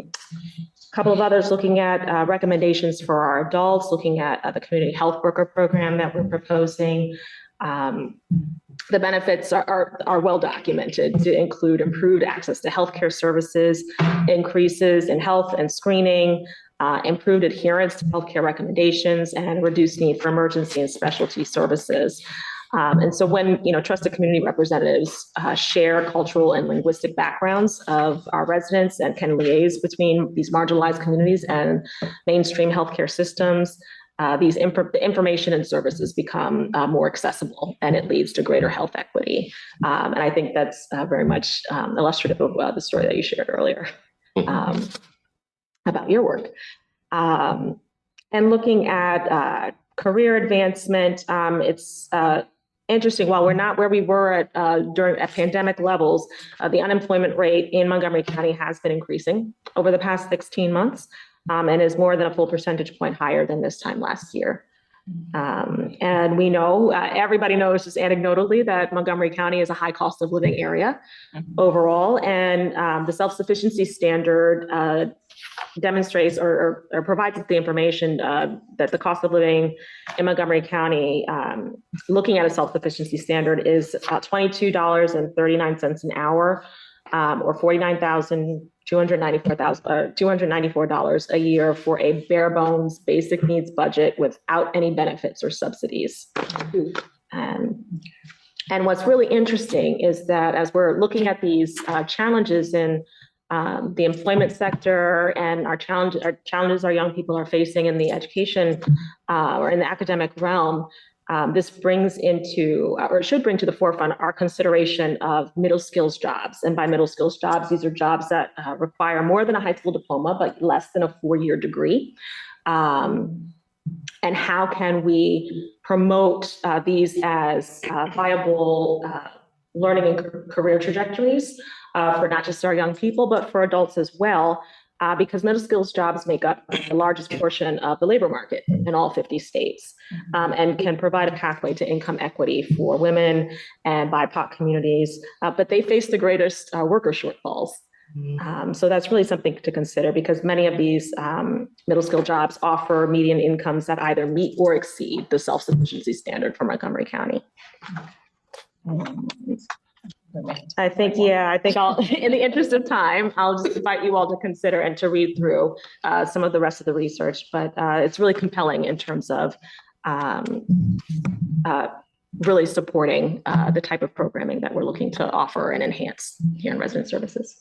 couple of others looking at recommendations for our adults, looking at the community health worker program that we're proposing. The benefits are well documented to include improved access to healthcare services, increases in health and screening, improved adherence to healthcare recommendations, and reduced need for emergency and specialty services. And so when trusted community representatives share cultural and linguistic backgrounds of our residents and can liaise between these marginalized communities and mainstream healthcare systems, these information and services become more accessible, and it leads to greater health equity. And I think that's very much illustrative of the story that you shared earlier about your work. And looking at career advancement, it's interesting. While we're not where we were at pandemic levels, the unemployment rate in Montgomery County has been increasing over the past 16 months. And is more than a full percentage point higher than this time last year. And we know, everybody knows just anecdotally that Montgomery County is a high cost of living area overall. And the self-sufficiency standard demonstrates or provides the information that the cost of living in Montgomery County, looking at a self-sufficiency standard, is $22.39 an hour, or $294 a year for a bare bones basic needs budget without any benefits or subsidies. And what's really interesting is that as we're looking at these challenges in the employment sector and our challenges our young people are facing in the education or in the academic realm, this brings into, or it should bring to the forefront, our consideration of middle skills jobs. And by middle skills jobs, these are jobs that require more than a high school diploma, but less than a 4-year degree. And how can we promote these as viable learning and career trajectories for not just our young people, but for adults as well? Because middle skills jobs make up the largest portion of the labor market in all 50 states, and can provide a pathway to income equity for women and BIPOC communities, but they face the greatest worker shortfalls. So that's really something to consider, because many of these middle skill jobs offer median incomes that either meet or exceed the self-sufficiency standard for Montgomery County. I think I'll, in the interest of time, I'll just invite you all to consider and to read through some of the rest of the research, but it's really compelling in terms of really supporting the type of programming that we're looking to offer and enhance here in resident services.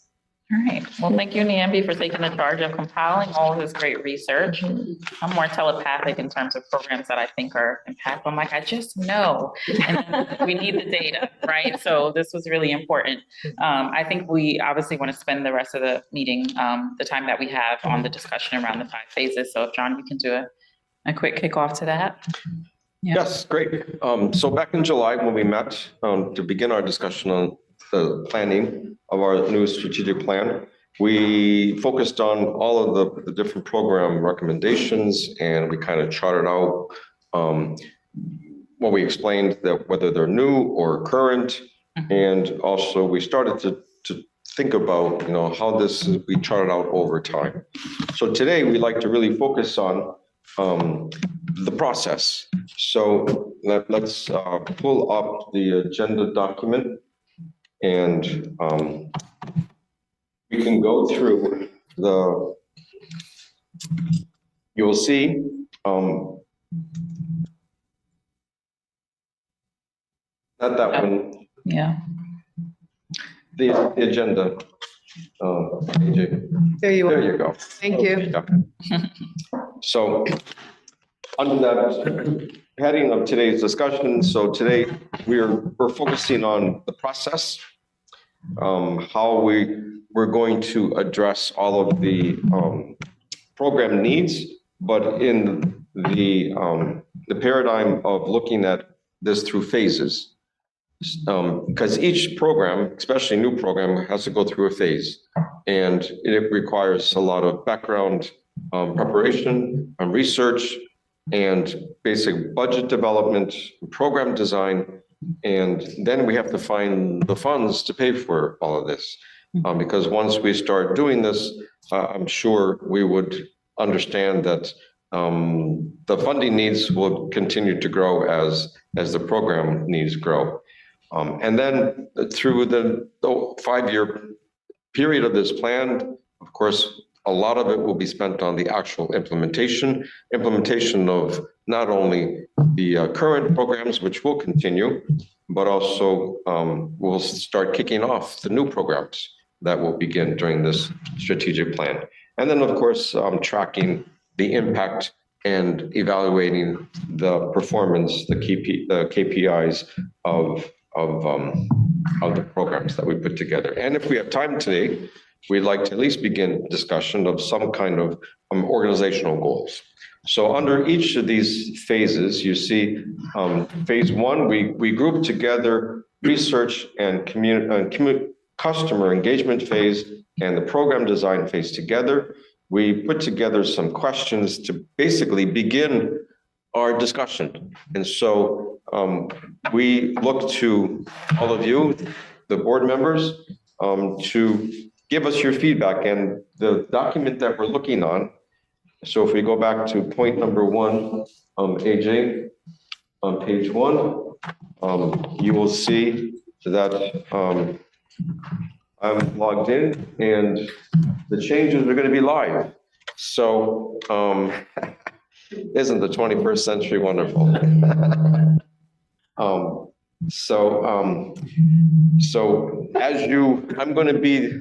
All right. Well, thank you, Nambi, for taking the charge of compiling all of this great research. I'm more telepathic in terms of programs that I think are impactful. I'm like, I just know, and we need the data, right? So this was really important. I think we obviously want to spend the rest of the meeting, the time that we have on the discussion around the 5 phases. So if John, you can do a quick kickoff to that. Yeah. Yes, great. So back in July, when we met to begin our discussion on the planning of our new strategic plan, we focused on all of the different program recommendations, and we kind of charted out what we explained, that whether they're new or current, and also we started to think about, how this is, we charted out over time. So today we'd like to really focus on the process. So let's pull up the agenda document, and we can go through you will see not that one. Yeah. The agenda. AJ. There you are. There you go. Thank you. Yeah. So under that heading of today's discussion, so today we're focusing on the process, how we're going to address all of the program needs, but in the paradigm of looking at this through phases. Because each program, especially new program, has to go through a phase, and it requires a lot of background preparation, research, and basic budget development, program design, and then we have to find the funds to pay for all of this. Because once we start doing this, I'm sure we would understand that the funding needs will continue to grow as the program needs grow. And then through the 5-year period of this plan, of course, a lot of it will be spent on the actual implementation of not only the current programs, which will continue, but also we'll start kicking off the new programs that will begin during this strategic plan. And then, of course, tracking the impact and evaluating the performance, the KPIs of the programs that we put together. And if we have time today, we'd like to at least begin discussion of some kind of organizational goals. So under each of these phases, you see phase 1, we group together research and customer engagement phase and the program design phase together. We put together some questions to basically begin our discussion. And so we look to all of you, the board members, to give us your feedback. And the document that we're looking on, so if we go back to point number 1, AJ, on page 1, you will see that I'm logged in and the changes are going to be live. So isn't the 21st century wonderful? So as I'm going to be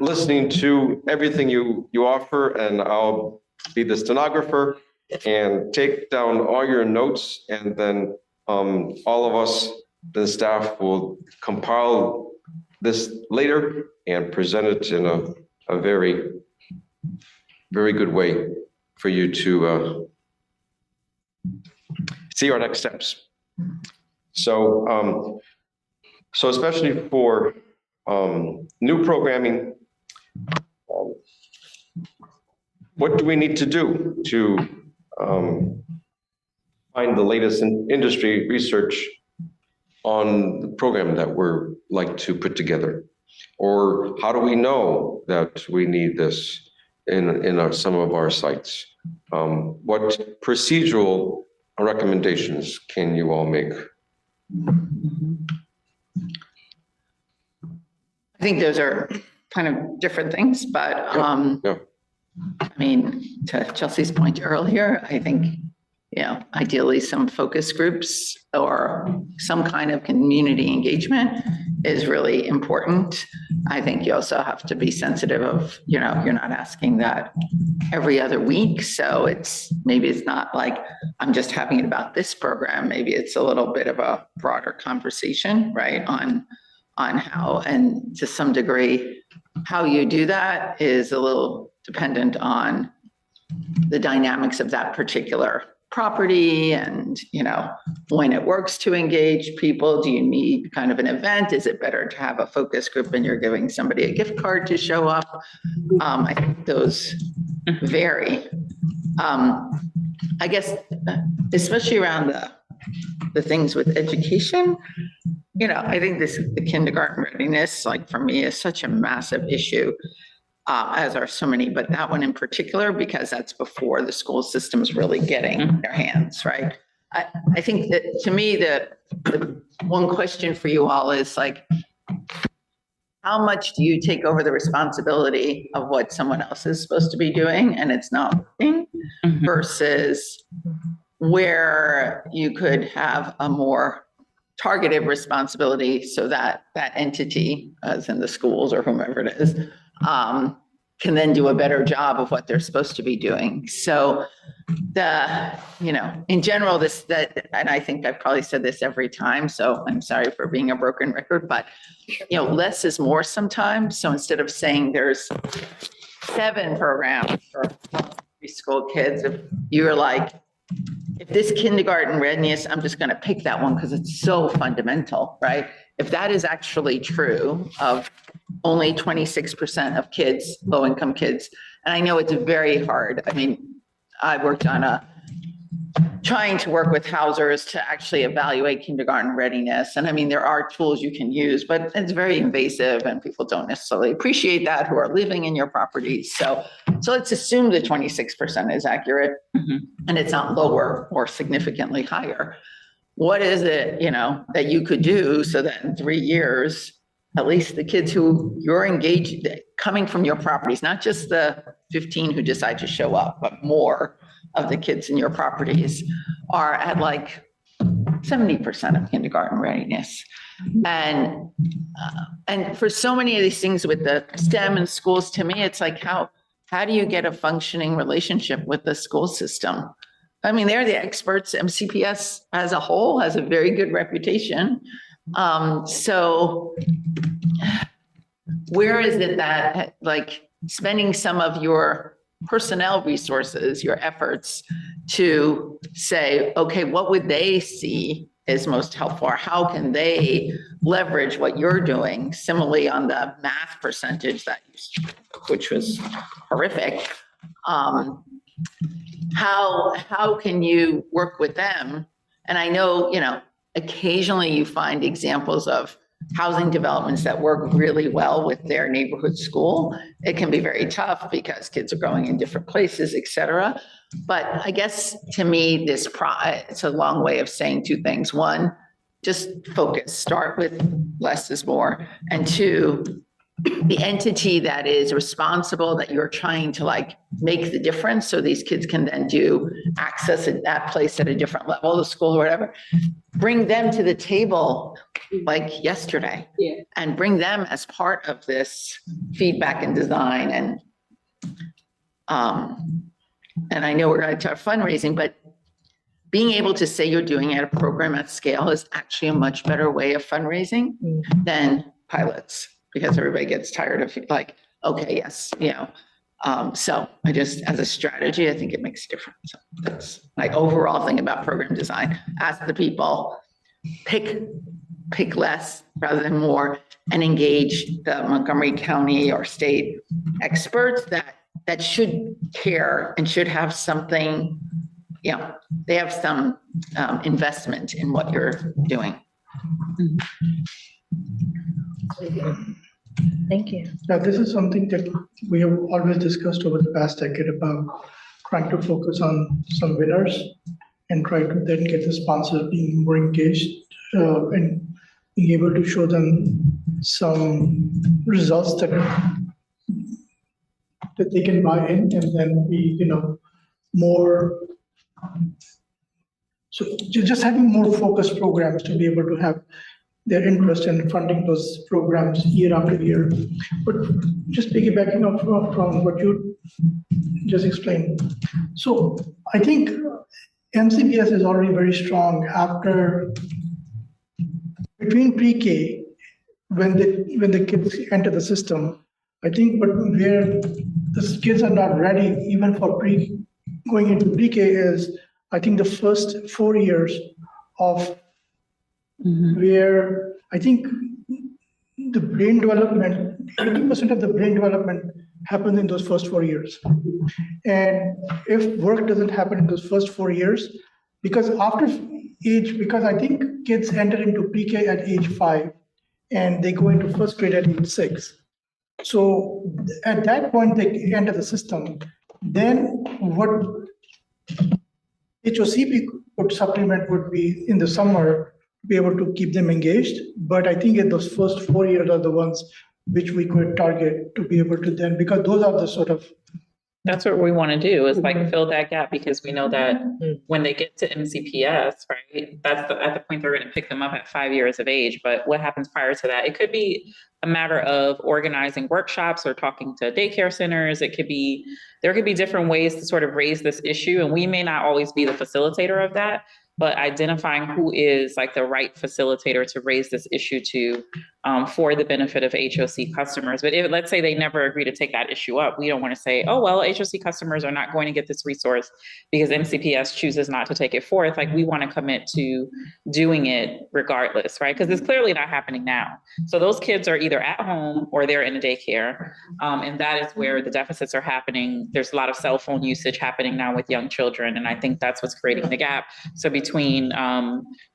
listening to everything you offer, and I'll be the stenographer and take down all your notes, and then all of us, the staff, will compile this later and present it in a very, very good way for you to see our next steps. So, so especially for new programming, what do we need to do to find the latest industry research on the program that we're like to put together? Or how do we know that we need this in some of our sites? What procedural recommendations can you all make? think those are kind of different things, but, Yeah. I mean, to Chelsea's point earlier, I think, ideally some focus groups or some kind of community engagement is really important. I think you also have to be sensitive of, you're not asking that every other week. So maybe it's not like I'm just having it about this program. Maybe it's a little bit of a broader conversation, right? On how, and to some degree, how you do that is a little dependent on the dynamics of that particular property and, when it works to engage people. Do you need kind of an event? Is it better to have a focus group and you're giving somebody a gift card to show up? I think those vary. I guess, especially around the things with education, I think the kindergarten readiness, like for me, is such a massive issue, as are so many, but that one in particular, because that's before the school system's really getting their hands, right? I think that, to me, the one question for you all is like, how much do you take over the responsibility of what someone else is supposed to be doing and it's not working, versus where you could have a more targeted responsibility so that that entity, as in the schools or whomever it is, can then do a better job of what they're supposed to be doing. So in general, and I think I've probably said this every time, so I'm sorry for being a broken record, but, less is more sometimes. So instead of saying there's 7 programs for preschool kids, if you're like, if this kindergarten readiness, I'm just going to pick that one because it's so fundamental, right? If that is actually true of only 26% of kids, low-income kids, and I know it's very hard. I mean, I worked on trying to work with housers to actually evaluate kindergarten readiness. And I mean, there are tools you can use, but it's very invasive and people don't necessarily appreciate that who are living in your properties. So let's assume the 26% is accurate and it's not lower or significantly higher. What is it, that you could do so that in 3 years, at least the kids who you're engaged, coming from your properties, not just the 15 who decide to show up, but more of the kids in your properties are at like 70% of kindergarten readiness. And for so many of these things with the STEM and schools, to me, it's like, how do you get a functioning relationship with the school system? I mean, they're the experts. MCPS as a whole has a very good reputation. So where is it that, like, spending some of your personnel resources, your efforts to say, okay, what would they see is most helpful, or how can they leverage what you're doing? Similarly, on the math percentage which was horrific, how can you work with them? And I know, occasionally you find examples of housing developments that work really well with their neighborhood school. It can be very tough because kids are going in different places, et cetera. But I guess to me, it's a long way of saying 2 things. 1, just focus, start with less is more. And 2, the entity that is responsible, that you're trying to like make the difference so these kids can then do access at that place at a different level, the school or whatever, bring them to the table like yesterday, and bring them as part of this feedback and design. And I know we're going to fundraising, but being able to say you're doing it at a program at scale is actually a much better way of fundraising than pilots, because everybody gets tired of like, okay, yes, so I just, as a strategy, I think it makes a difference. So that's my overall thing about program design. Ask the people, pick less rather than more, and engage the Montgomery County or state experts that should care and should have something, they have some investment in what you're doing. Thank you. Now, this is something that we have always discussed over the past decade about trying to focus on some winners and try to then get the sponsors being more engaged. And being able to show them some results that they can buy in, and then be, more. So just having more focused programs to be able to have their interest in funding those programs year after year. But just piggybacking up from what you just explained. So I think MCPS is already very strong after, between pre-K, when the kids enter the system. I think, but where the kids are not ready even for going into pre-K is, I think, the first 4 years of where I think the brain development, 80% of the brain development happens in those first 4 years. And if work doesn't happen in those first 4 years, because I think kids enter into pre-K at age 5 and they go into first grade at age 6. So at that point, they enter the system. Then what HOCP would supplement would be in the summer, be able to keep them engaged. But I think in those first 4 years are the ones which we could target to be able to then, because those are the sort of. That's what we want to do, is like fill that gap, because we know that when they get to MCPS, right, that's at the point they're going to pick them up at 5 years of age. But what happens prior to that? It could be a matter of organizing workshops or talking to daycare centers. There could be different ways to sort of raise this issue, and we may not always be the facilitator of that, but identifying who is like the right facilitator to raise this issue to for the benefit of HOC customers. But if, let's say they never agree to take that issue up, we don't want to say, oh, well, HOC customers are not going to get this resource because MCPS chooses not to take it forth. Like, we want to commit to doing it regardless, right? Because it's clearly not happening now. So those kids are either at home or they're in a daycare. And that is where the deficits are happening. There's a lot of cell phone usage happening now with young children. And I think that's what's creating the gap. So between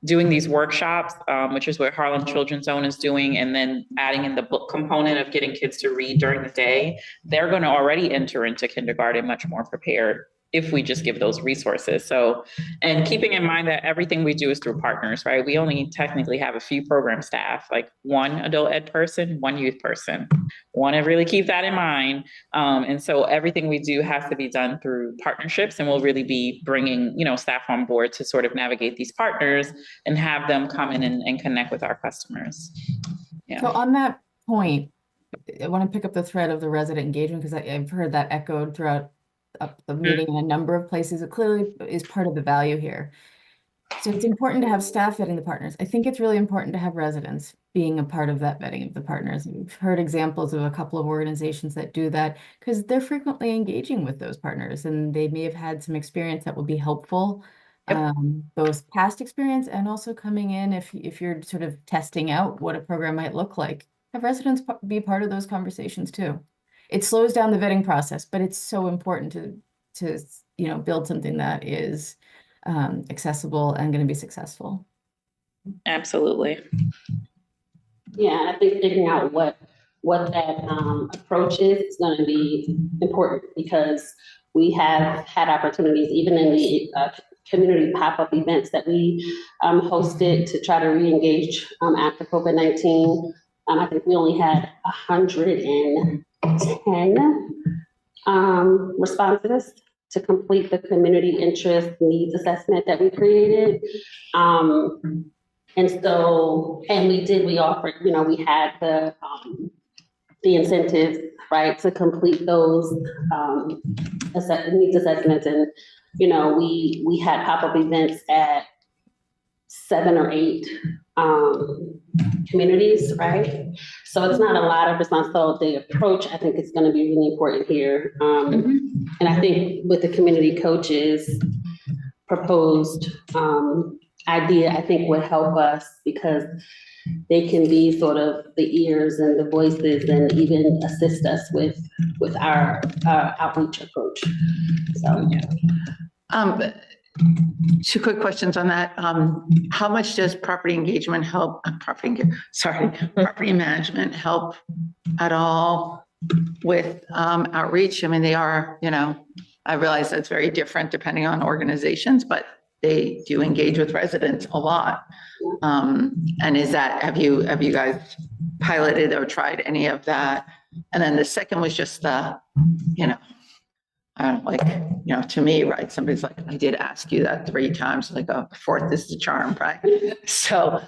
doing these workshops, which is what Harlem Children's Zone is doing, and then adding in the book component of getting kids to read during the day, they're going to already enter into kindergarten much more prepared if we just give those resources. So, and keeping in mind that everything we do is through partners, right? We only technically have a few program staff, like one adult ed person, one youth person. Want to really keep that in mind. And so everything we do has to be done through partnerships, and we'll really be bringing, staff on board to sort of navigate these partners and have them come in and connect with our customers. Yeah. So on that point, I want to pick up the thread of the resident engagement, because I've heard that echoed throughout the meeting in a number of places. It clearly is part of the value here. So it's important to have staff vetting the partners. I think it's really important to have residents being a part of that vetting of the partners. We've heard examples of a couple of organizations that do that because they're frequently engaging with those partners, and they may have had some experience that will be helpful. Yep. Both past experience and also coming in if you're sort of testing out what a program might look like. Have residents be part of those conversations too. It slows down the vetting process, but it's so important to build something that is accessible and going to be successful. Absolutely. Yeah, I think figuring out what that approach is going to be important, because we have had opportunities even in the community pop-up events that we hosted to try to re-engage after COVID-19. I think we only had 110 responses to complete the community interest needs assessment that we created. And we offered, we had the incentives, right, to complete those needs assessments. And, we had pop-up events at 7 or 8 communities, right? So it's not a lot of response. So the approach, I think, is going to be really important here. And I think with the community coaches proposed idea, I think would help us, because they can be sort of the ears and the voices and even assist us with our outreach approach. So, yeah. 2 quick questions on that. How much does property engagement help, property management help at all with outreach? I mean, they are, I realize that's very different depending on organizations, but they do engage with residents a lot. And have you guys piloted or tried any of that? And then the second was just the, to me, right, somebody's like, I did ask you that 3 times, like, oh, the fourth is the charm, right? So,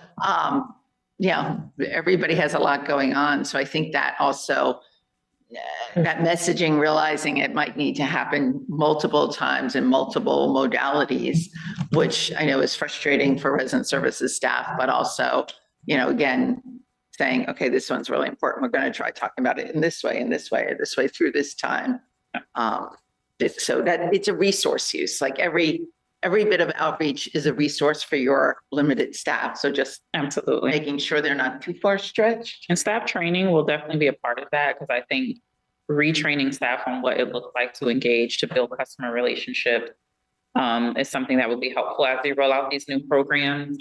everybody has a lot going on. So I think that also, that messaging, realizing it might need to happen multiple times in multiple modalities, which I know is frustrating for resident services staff, but also, again, saying, okay, this one's really important. We're going to try talking about it in this way, this way through this time. So that it's a resource use, like every bit of outreach is a resource for your limited staff. So just absolutely making sure they're not too far stretched. And staff training will definitely be a part of that, because I think retraining staff on what it looks like to engage, to build customer relationship, is something that will be helpful as we roll out these new programs.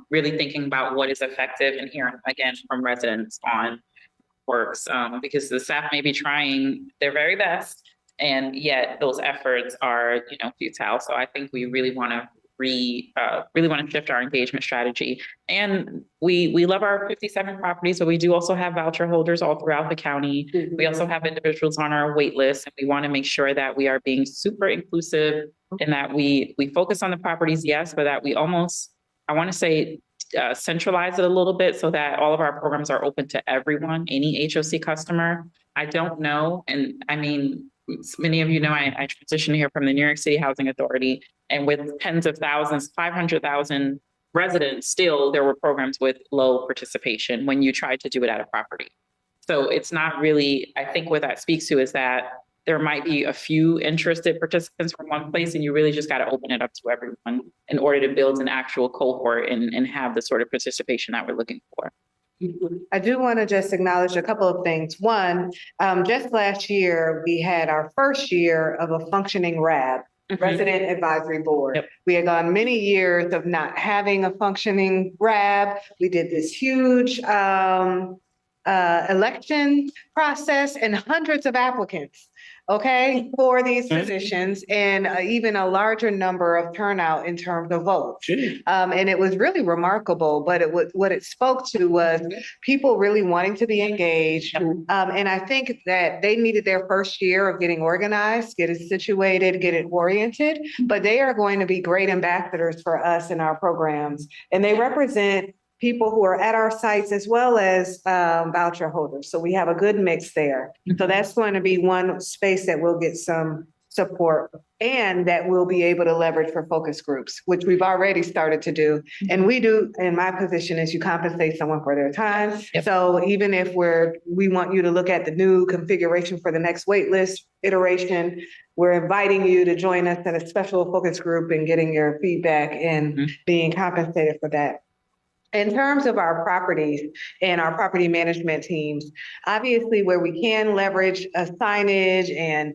Really thinking about what is effective and hearing again from residents on works, because the staff may be trying their very best, and yet those efforts are, futile. So I think we really want to shift our engagement strategy. And we love our 57 properties, but we do also have voucher holders all throughout the county. We also have individuals on our wait list, and we want to make sure that we are being super inclusive and that we focus on the properties, yes, but that we almost, I want to say, centralize it a little bit so that all of our programs are open to everyone, any HOC customer. I don't know. And I mean, many of you know, I transitioned here from the New York City Housing Authority, and with tens of thousands, 500,000 residents, still there were programs with low participation when you tried to do it at a property. So it's not really, I think what that speaks to is that there might be a few interested participants from one place, and you really just got to open it up to everyone in order to build an actual cohort and have the sort of participation that we're looking for. I do want to just acknowledge a couple of things. One, just last year, we had our first year of a functioning RAB, Resident Advisory Board. Yep. We had gone many years of not having a functioning RAB. We did this huge election process and hundreds of applicants, for these positions, and even a larger number of turnout in terms of votes. And it was really remarkable, but what it spoke to was people really wanting to be engaged. And I think that they needed their first year of getting organized, get it situated, get it oriented, but they are going to be great ambassadors for us in our programs. And they represent people who are at our sites as well as voucher holders. So we have a good mix there. So that's going to be one space that will get some support and that we'll be able to leverage for focus groups, which we've already started to do. And we do, in my position, is you compensate someone for their time. Yep. So even if we want you to look at the new configuration for the next waitlist iteration, we're inviting you to join us in a special focus group and getting your feedback and being compensated for that. In terms of our properties and our property management teams, obviously where we can leverage signage and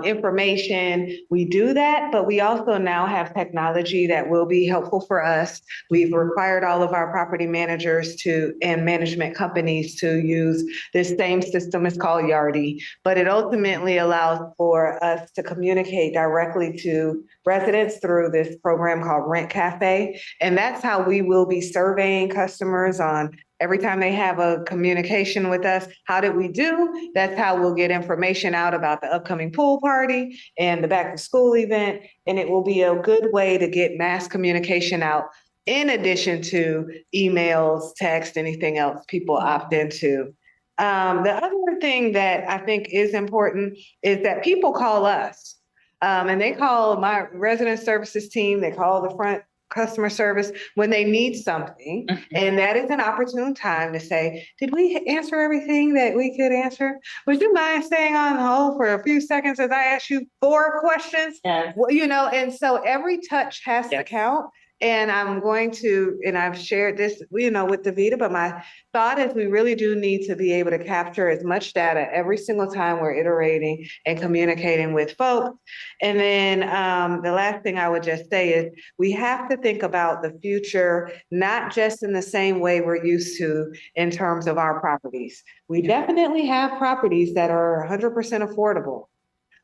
information, we do that, but we also now have technology that will be helpful for us. We've required all of our property managers and management companies to use this same system. It's called Yardi, but it ultimately allows for us to communicate directly to residents through this program called Rent Cafe. And that's how we will be surveying customers on every time they have a communication with us. How did we do? That's how we'll get information out about the upcoming pool party and the back to school event. And it will be a good way to get mass communication out in addition to emails, text, anything else people opt into. The other thing that I think is important is that people call us. And they call my resident services team, they call the front customer service when they need something. And that is an opportune time to say, did we answer everything that we could answer? Would you mind staying on hold for a few seconds as I ask you 4 questions? Yes. Well, and so every touch has to count. And I've shared this, with Davida, but my thought is we really do need to be able to capture as much data every single time we're iterating and communicating with folks. And then the last thing I would just say is we have to think about the future, not just in the same way we're used to in terms of our properties. We definitely have properties that are 100% affordable.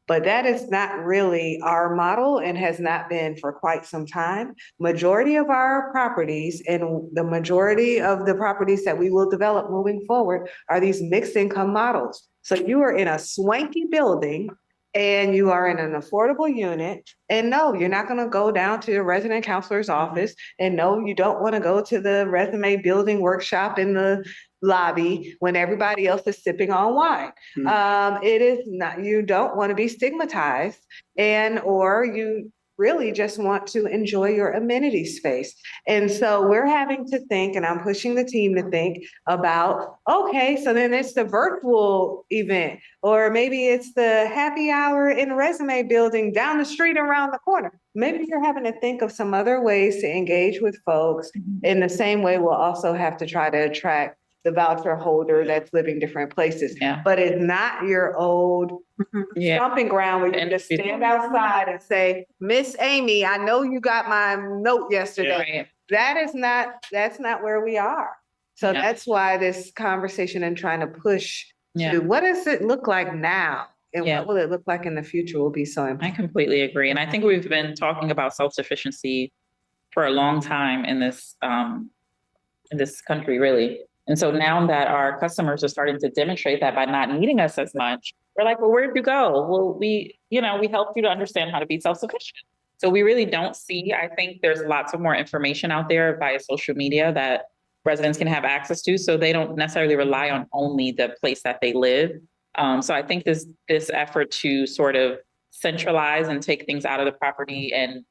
But that is not really our model and has not been for quite some time. Majority of our properties and the majority of the properties that we will develop moving forward are these mixed income models. So you are in a swanky building and you are in an affordable unit. And no, you're not going to go down to the resident counselor's office. And no, you don't want to go to the resume building workshop in the lobby when everybody else is sipping on wine. It is not, you don't want to be stigmatized, or you really just want to enjoy your amenity space. And so we're having to think, and I'm pushing the team to think about, okay, so then it's the virtual event, or maybe it's the happy hour in the resume building down the street around the corner. Maybe you're having to think of some other ways to engage with folks. In the same way, we'll also have to try to attract the voucher holder that's living different places. Yeah. But it's not your old stomping ground where you can just stand outside and say, Miss Amy, I know you got my note yesterday. Right. That's not where we are. So that's why this conversation and trying to push to what does it look like now? And what will it look like in the future will be so important. I completely agree. And I think we've been talking about self-sufficiency for a long time in this country, really. And so now that our customers are starting to demonstrate that by not needing us as much, we're like, well, where'd you go? Well, we helped you to understand how to be self-sufficient. So we really don't see, I think there's lots of more information out there via social media that residents can have access to. So they don't necessarily rely on only the place that they live. So I think this effort to sort of centralize and take things out of the property, and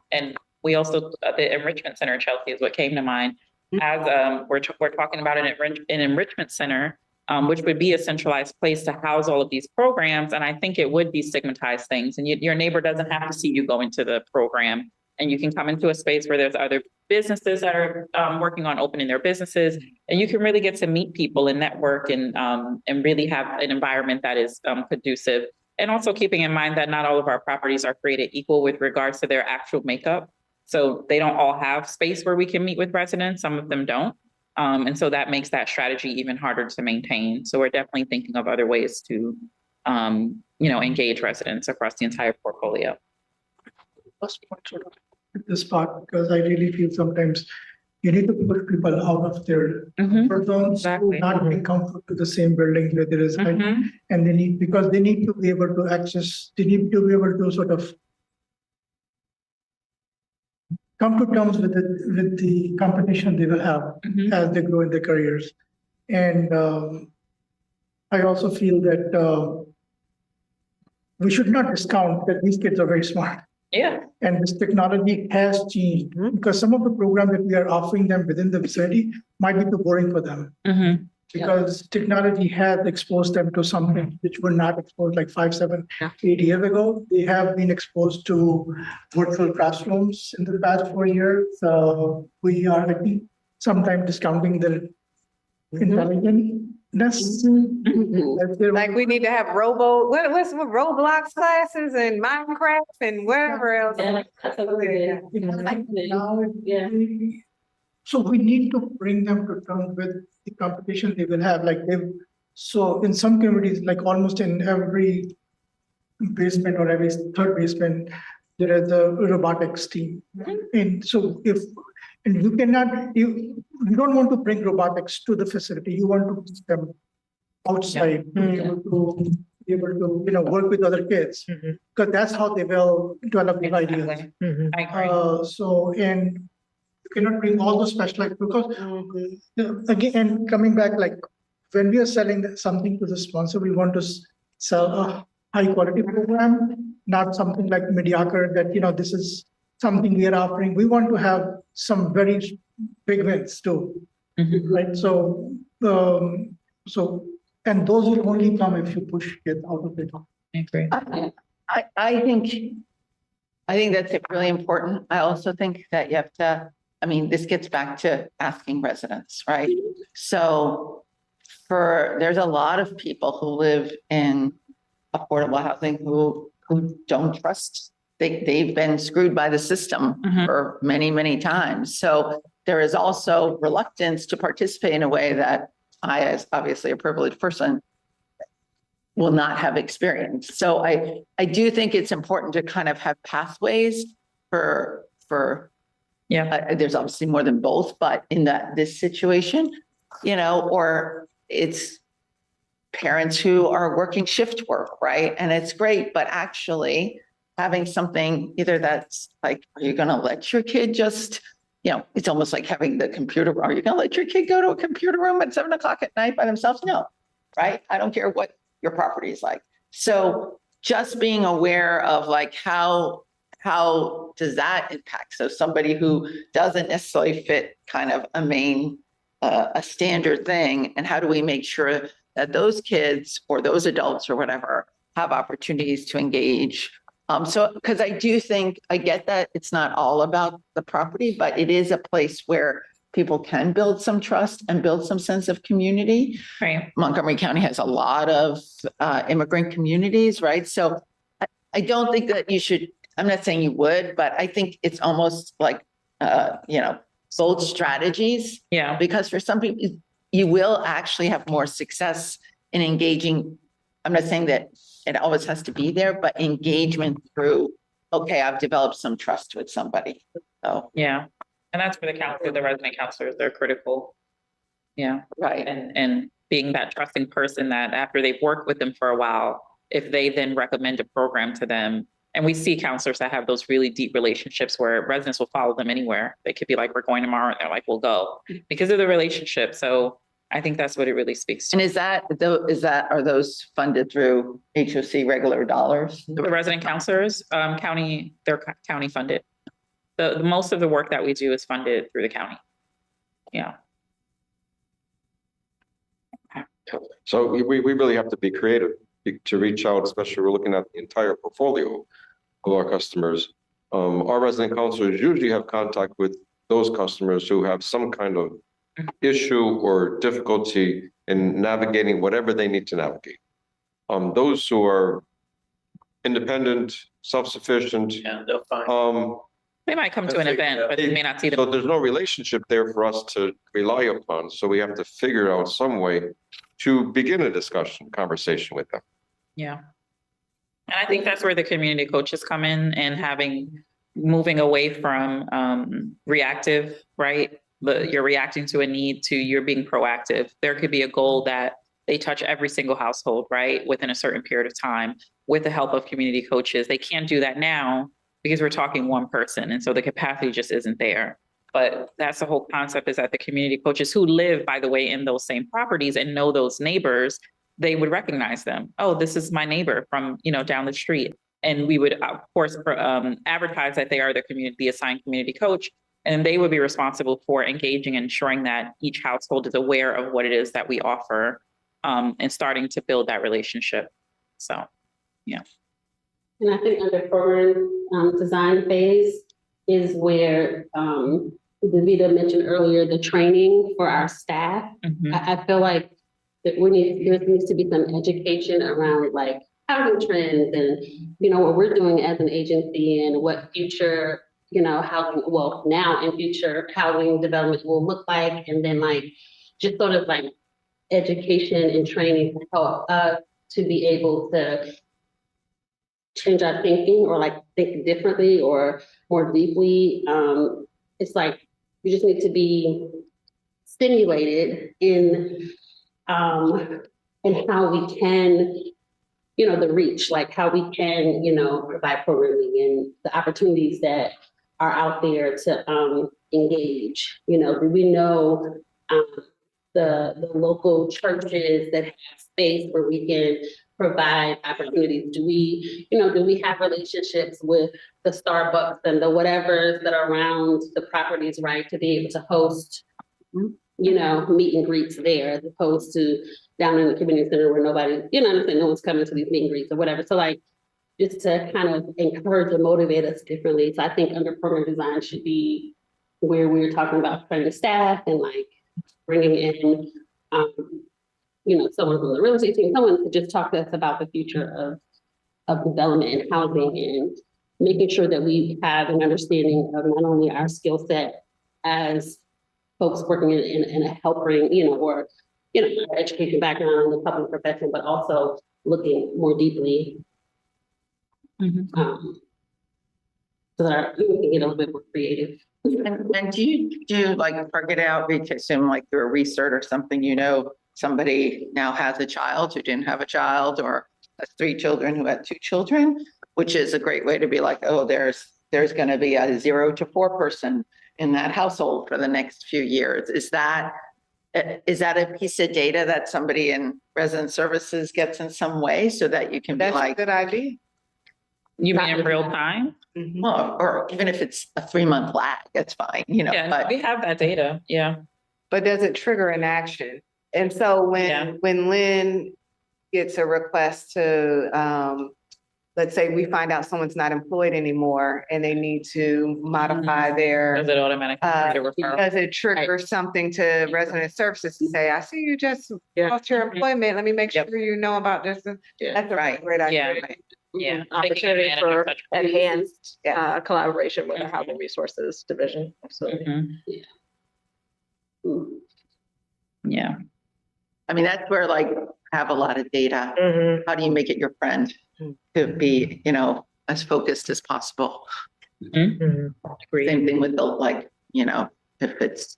we also, the enrichment center, Chelsea, is what came to mind. As we're talking about an enrichment center, which would be a centralized place to house all of these programs. And I think it would destigmatize things. And your neighbor doesn't have to see you go into the program. And you can come into a space where there's other businesses that are working on opening their businesses. And you can really get to meet people and network and really have an environment that is conducive. And also keeping in mind that not all of our properties are created equal with regards to their actual makeup. So they don't all have space where we can meet with residents. Some of them don't. And so that makes that strategy even harder to maintain. So we're definitely thinking of other ways to, engage residents across the entire portfolio. First point sort of this part, because I really feel sometimes you need to put people out of their comfort zones, Exactly. not bring comfort to the same building where there is, and they need to be able to access, they need to be able to sort of come to terms with the competition they will have as they grow in their careers. And I also feel that we should not discount that these kids are very smart. Yeah. And this technology has changed because some of the programs that we are offering them within the vicinity might be too boring for them. Because technology has exposed them to something which were not exposed like 5, 7, 8 years ago. They have been exposed to virtual classrooms in the past 4 years. So we are, I think, sometimes discounting their intelligence. Like we need to have what's Roblox classes and Minecraft and whatever else. So we need to bring them to terms with the competition they will have. So in some communities, like almost in every basement or every third basement, there is a robotics team. And so you don't want to bring robotics to the facility. You want to put them outside to be able to work with other kids, because that's how they will develop their ideas. I agree. And you cannot bring all those specialized, because again, and coming back, like when we are selling something to the sponsor, we want to sell a high quality program, not something like mediocre that, this is something we are offering. We want to have some very big wins too, right? So, and those will only come if you push kids out of it. I agree. I think that's really important. I also think that you have to, this gets back to asking residents, right? So there's a lot of people who live in affordable housing who don't trust. They've been screwed by the system for many, many times. So there is also reluctance to participate in a way that I, as obviously a privileged person, will not have experience. So I do think it's important to kind of have pathways for Yeah. there's obviously more than both, but in this situation, you know, or it's parents who are working shift work, right? And it's great, but actually having something either that's like, are you going to let your kid just, you know, it's almost like having the computer. Are you going to let your kid go to a computer room at 7 o'clock at night by themselves? No, right? I don't care what your property is like. So just being aware of like how does that impact? So somebody who doesn't necessarily fit kind of a standard thing, and how do we make sure that those kids or those adults or whatever have opportunities to engage? So, because I do think, I get that it's not all about the property, but it is a place where people can build some trust and build some sense of community. Right. Montgomery County has a lot of immigrant communities, right? So I don't think that you should, I'm not saying you would, but I think it's almost like, you know, both strategies. Yeah. Because for some people, you will actually have more success in engaging. I'm not saying that it always has to be there, but engagement through, okay, I've developed some trust with somebody. So. Yeah. And that's where the resident counselors, they're critical. Yeah. Right. And being that trusting person that after they've worked with them for a while, if they then recommend a program to them, and we see counselors that have those really deep relationships where residents will follow them anywhere. They could be like, we're going tomorrow, and they're like, we'll go, because of the relationship. So I think that's what it really speaks to. And are those funded through HOC regular dollars? The resident counselors, they're county funded. The most of the work that we do is funded through the county. Yeah. So we really have to be creative to reach out, especially we're looking at the entire portfolio of our customers. Our resident counselors usually have contact with those customers who have some kind of issue or difficulty in navigating whatever they need to navigate. Those who are independent, self-sufficient. Yeah, they'll find. They might come to an event, but they may not see them. So there's no relationship there for us to rely upon. So we have to figure out some way to begin a conversation with them. Yeah. And I think that's where the community coaches come in, and moving away from reactive, right? You're reacting to a need to you're being proactive. There could be a goal that they touch every single household, right? Within a certain period of time with the help of community coaches. They can't do that now because we're talking one person. And so the capacity just isn't there. But that's the whole concept, is that the community coaches who live, by the way, in those same properties and know those neighbors, they would recognize them. Oh, this is my neighbor from, down the street. And we would, of course, advertise that they are the assigned community coach. And they would be responsible for engaging and ensuring that each household is aware of what it is that we offer, and starting to build that relationship. So, yeah. And I think under program design phase is where Davida mentioned earlier, the training for our staff. Mm-hmm. I feel like that there needs to be some education around like housing trends and, what we're doing as an agency and what future, housing, well, now and future housing development will look like. And then like, just sort of like education and training to help us to be able to change our thinking or like think differently or more deeply. It's like, we just need to be stimulated in how we can, the reach, like how we can, provide programming and the opportunities that are out there to engage. Do we know the local churches that have space where we can provide opportunities? Do we have relationships with the Starbucks and the whatevers that are around the properties, right, to be able to host, meet and greets there, as opposed to down in the community center where nobody, no one's coming to these meet and greets or whatever. So like, just to kind of encourage and motivate us differently. So I think under program design should be where we're talking about training staff and like bringing in, someone from the real estate team, someone to just talk to us about the future of development and housing, and making sure that we have an understanding of not only our skill set as folks working in a helping, or our education background in the public profession, but also looking more deeply. So that we can get a little bit more creative. And do you do like target outreach, assume like through a research or something, somebody now has a child who didn't have a child or has 3 children who had 2 children, which is a great way to be like, oh, there's going to be a 0 to 4 person in that household for the next few years. Is that a piece of data that somebody in resident services gets in some way so that you can be That's a like, good idea. You mean in real time? well, or even if it's a 3-month lag, that's fine, Yeah, but we have that data. Yeah. But does it trigger an action? And so when Lynn gets a request to, let's say we find out someone's not employed anymore and they need to modify their, Does it automatically create a referral? does it trigger something to resident services to say, I see you just lost your employment. Let me make sure you know about this. That's a great idea. Yeah. Opportunity for enhanced collaboration with the Housing Resources Division. Absolutely. Yeah. I mean, that's where like have a lot of data. How do you make it your friend to be, as focused as possible? Same thing with the like, if it's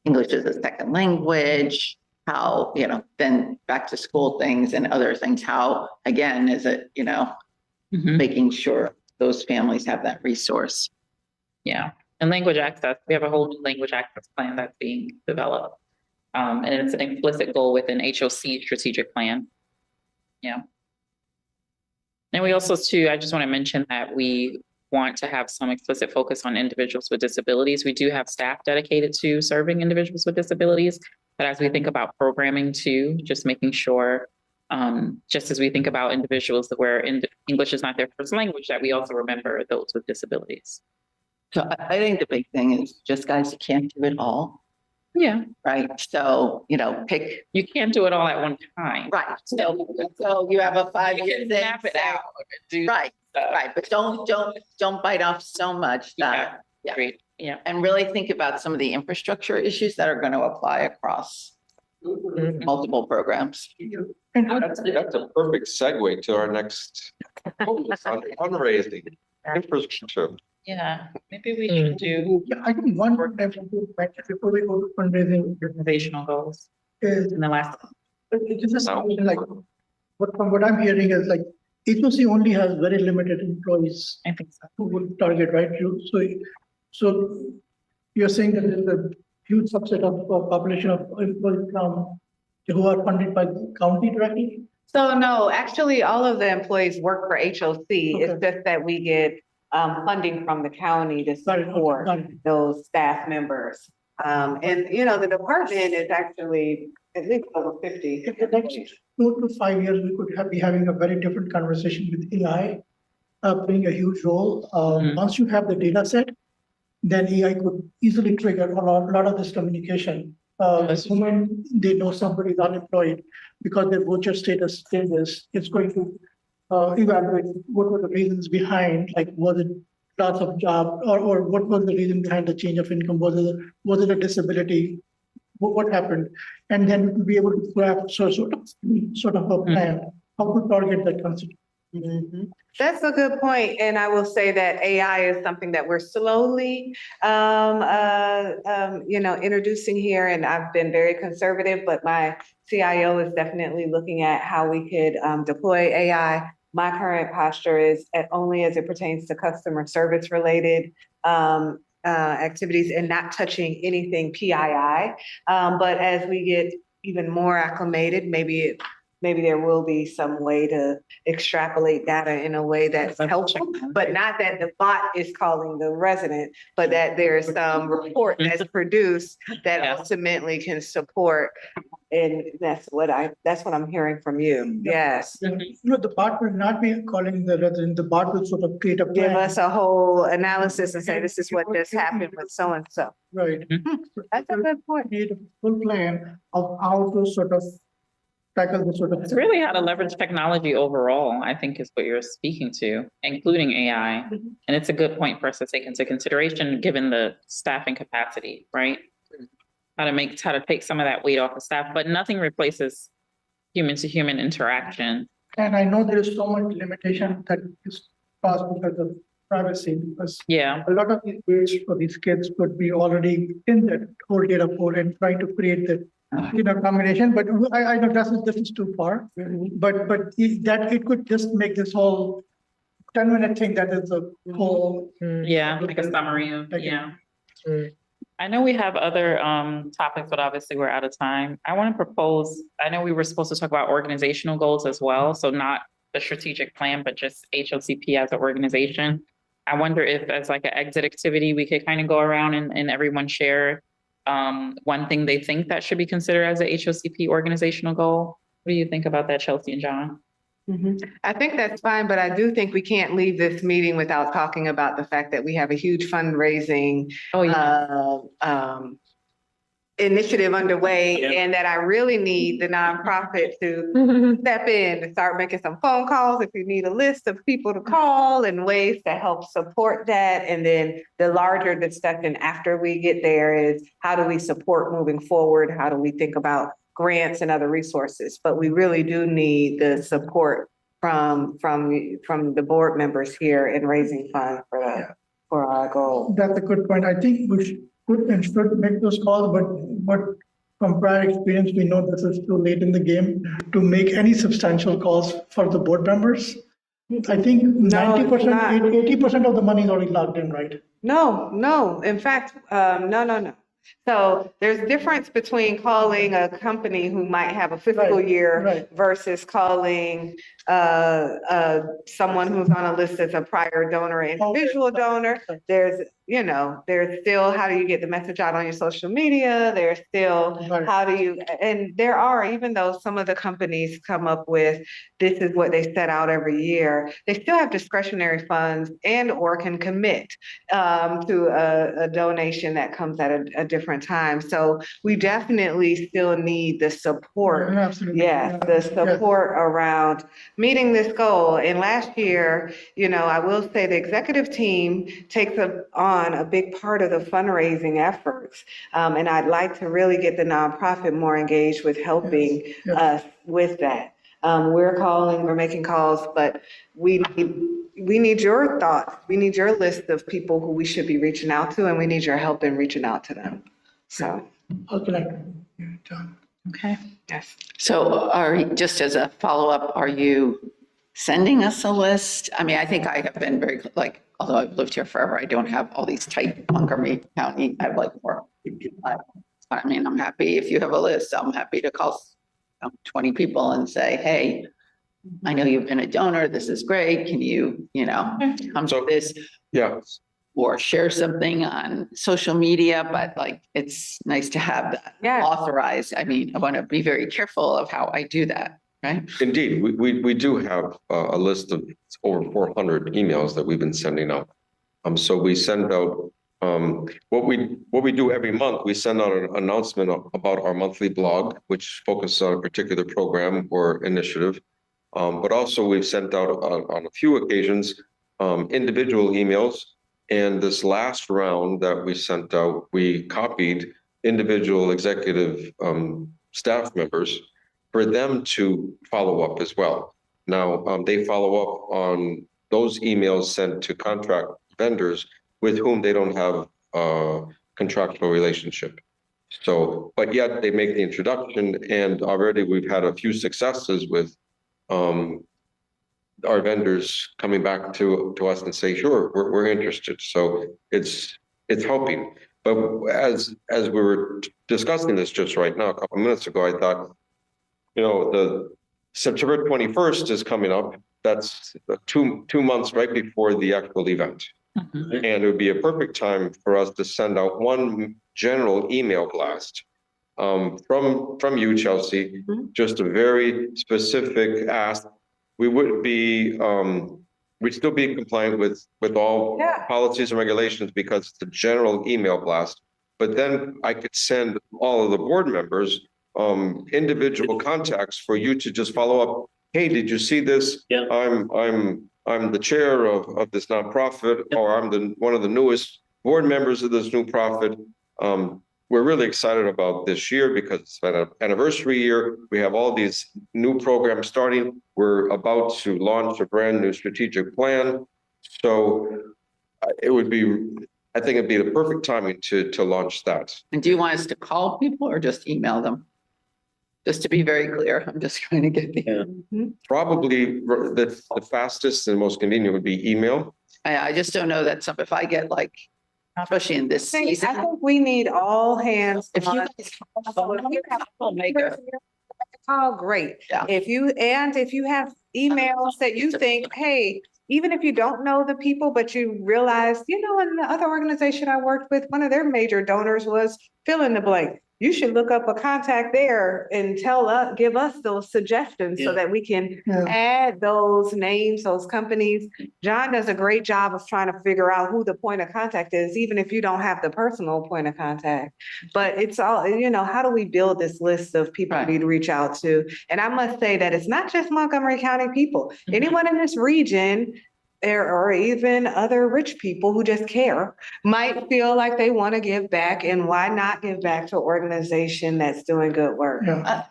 English as a second language, how, then back to school things and other things, how, again, is it, making sure those families have that resource. Yeah. And language access, we have a whole new language access plan that's being developed. And it's an implicit goal within HOC strategic plan. Yeah. And we also too, I just want to mention that we want to have some explicit focus on individuals with disabilities. We do have staff dedicated to serving individuals with disabilities, but as we think about programming too, just making sure, just as we think about individuals where English is not their first language, that we also remember those with disabilities. So I think the big thing is just guys, you can't do it all. Yeah. Right. So, pick. You can't do it all at one time. Right. So you have a 5-year thing. Map it out. Right. Right. But don't bite off so much that. Yeah. Great. Yeah. And really think about some of the infrastructure issues that are going to apply across multiple programs. That's a perfect segue to our next focus on fundraising, infrastructure. Yeah, maybe we should do Yeah, I think one more time before we go to fundraising organizational goals is in the last. It's just like from what I'm hearing is like HOC only has very limited employees I think so. who would target, right? So you're saying that there's a huge subset of population of employees who are funded by the county directly? So no, actually, all of the employees work for HOC. It's just that we get funding from the county to support those staff members. And the department is actually at least over 50. In the next 2 to 5 years, we could be having a very different conversation with AI playing a huge role. Once you have the data set, then AI could easily trigger a lot of this communication. The moment they know somebody is unemployed because their voucher status changes, it's going to evaluate what were the reasons behind, like was it loss of job or what was the reason behind the change of income? Was it a disability? What happened? And then be able to craft sort of a plan, how to target that concept. That's a good point. And I will say that AI is something that we're slowly, introducing here. And I've been very conservative, but my CIO is definitely looking at how we could deploy AI. My current posture is only as it pertains to customer service related activities and not touching anything PII. But as we get even more acclimated, maybe there will be some way to extrapolate data in a way that's helpful, but not that the bot is calling the resident, but that there's some report that's produced that ultimately can support. And that's what I'm hearing from you. Yes. The bot will not be calling the resident. The bot will sort of create a plan. Give us a whole analysis and say, this is what just happened with so-and-so. Right. That's a good point. Create a full plan of how to sort of tackle this sort of. It's really how to leverage technology overall, I think is what you're speaking to, including AI. And it's a good point for us to take into consideration given the staffing capacity, right? how to take some of that weight off of staff, but nothing replaces human to human interaction. And I know there is so much limitation that is caused because of privacy, because Yeah, a lot of these ways for these kids could be already in that whole data pool and trying to create that, combination, but I know this is too far. But it could just make this whole 10-minute thing that is a whole. yeah, like a summary of, Okay. yeah. I know we have other topics, but obviously we're out of time. I want to propose, I know we were supposed to talk about organizational goals as well, so not the strategic plan, but just HOCP as an organization. I wonder if as like an exit activity, we could kind of go around and everyone share one thing they think that should be considered as a HOCP organizational goal. What do you think about that, Chelsea and John? I think that's fine, but I do think we can't leave this meeting without talking about the fact that we have a huge fundraising Oh, yeah. initiative underway, Yeah. and that I really need the nonprofit to step in and start making some phone calls. If you need a list of people to call and ways to help support that. And then the larger discussion after we get there is how do we support moving forward? How do we think about grants and other resources? But we really do need the support from the board members here in raising funds for our goal. That's a good point. I think we should and should make those calls, but from prior experience, we know this is too late in the game to make any substantial calls for the board members. I think 90%, 80% of the money is already logged in, right? No. In fact, no. So there's difference between calling a company who might have a fiscal year versus calling someone who's on a list as a prior donor, individual donor. There's still how do you get the message out on your social media? There's still how do you, and there are, even though some of the companies come up with this is what they set out every year, they still have discretionary funds and or can commit to a donation that comes at a different time. So we definitely still need the support. Absolutely. Yes, the support around meeting this goal. And last year, I will say the executive team takes on a big part of the fundraising efforts. And I'd like to really get the nonprofit more engaged with helping us with that. We're making calls, but we need your thoughts. We need your list of people who we should be reaching out to, and we need your help in reaching out to them. So. I'll connect. John. Okay. Yes. So just as a follow-up, are you sending us a list? I mean, I think I have been very, although I've lived here forever, I don't have all these tight Montgomery County, I have more. I mean, I'm happy if you have a list, I'm happy to call 20 people and say, hey, I know you've been a donor, this is great, can you, come to this? Yeah. Or share something on social media, but it's nice to have that authorized. I mean, I want to be very careful of how I do that, right? Indeed, we do have a list of over 400 emails that we've been sending out. So we send out, what we do every month, we send out an announcement about our monthly blog, which focuses on a particular program or initiative. But also we've sent out on a few occasions, individual emails. And this last round that we sent out, we copied individual executive staff members for them to follow up as well. Now, they follow up on those emails sent to contract vendors with whom they don't have a contractual relationship. So, but yet they make the introduction, and already we've had a few successes with our vendors coming back to us and say, sure, we're interested. So it's helping. But as we were discussing this just right now, a couple of minutes ago, I thought, the September 21st is coming up. That's two months right before the actual event. And it would be a perfect time for us to send out one general email blast from you, Chelsea, just a very specific ask. We would be, we'd still be compliant with all policies and regulations because it's a general email blast. But then I could send all of the board members individual contacts for you to just follow up. Hey, did you see this? Yeah. I'm the chair of this nonprofit, or I'm one of the newest board members of this new profit. we're really excited about this year because it's been an anniversary year. We have all these new programs starting. We're about to launch a brand new strategic plan. So it would be, I think it'd be the perfect timing to launch that. And do you want us to call people or just email them? Just to be very clear, I'm just trying to get the. Probably the fastest and most convenient would be email. I just don't know that if I get like, especially in this I season. think we need all hands. If you on. guys have a phone number, we'll make a. Oh, great. Yeah. If you have emails that you think, hey, even if you don't know the people, but you realize, in the other organization I worked with, one of their major donors was fill in the blank. You should look up a contact there and give us those suggestions so that we can add those names, those companies. John does a great job of trying to figure out who the point of contact is, even if you don't have the personal point of contact. But it's all, how do we build this list of people we need to reach out to? And I must say that it's not just Montgomery County people. Anyone in this region, or even other rich people who just care, might feel like they want to give back, and why not give back to an organization that's doing good work?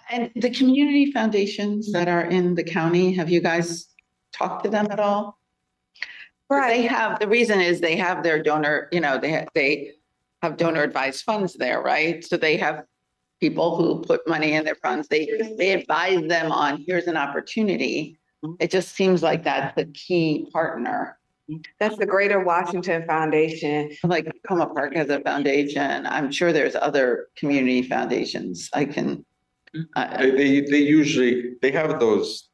And the community foundations that are in the county, have you guys talked to them at all? Right. The reason is they have their donor, they have donor advised funds there, right? So they have people who put money in their funds. They advise them on, here's an opportunity. It just seems like that's the key partner. That's the Greater Washington Foundation. Like Coma Park has a foundation. I'm sure there's other community foundations. I can. They usually have those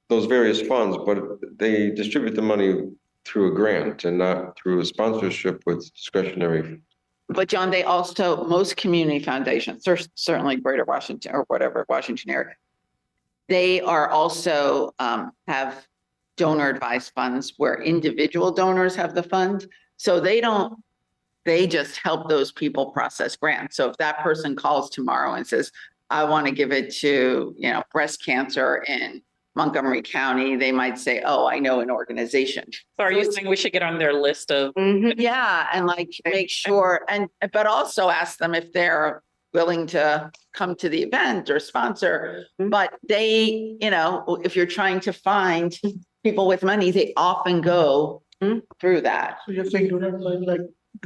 various funds, but they distribute the money through a grant and not through a sponsorship with discretionary. But John, they also, most community foundations, certainly Greater Washington or whatever, Washington area, they are also have donor advised funds where individual donors have the fund. So they just help those people process grants. So if that person calls tomorrow and says, I want to give it to, breast cancer in Montgomery County, they might say, oh, I know an organization. So are you saying we should get on their list of? Yeah, and make sure, but also ask them if they're willing to come to the event or sponsor. But they, if you're trying to find people with money, they often go through that. So you're saying don't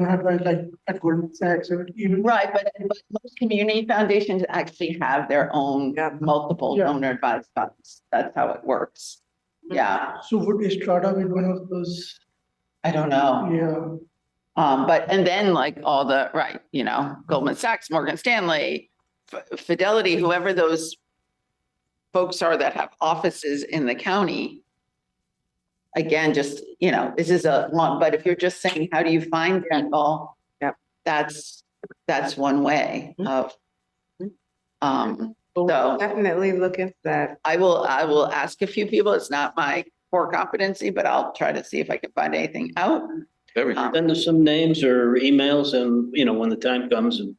have like at Goldman Sachs or even. Right, but most community foundations actually have their own multiple donor advised funds. That's how it works. Yeah. So would Estrada be one of those? I don't know. Yeah. And then like all the, Goldman Sachs, Morgan Stanley, Fidelity, whoever those folks are that have offices in the county. Again, just, this is a long, but if you're just saying, how do you find people? That's one way of, so definitely look into that. I will ask a few people. It's not my core competency, but I'll try to see if I can find anything out. Send us some names or emails and, when the time comes, and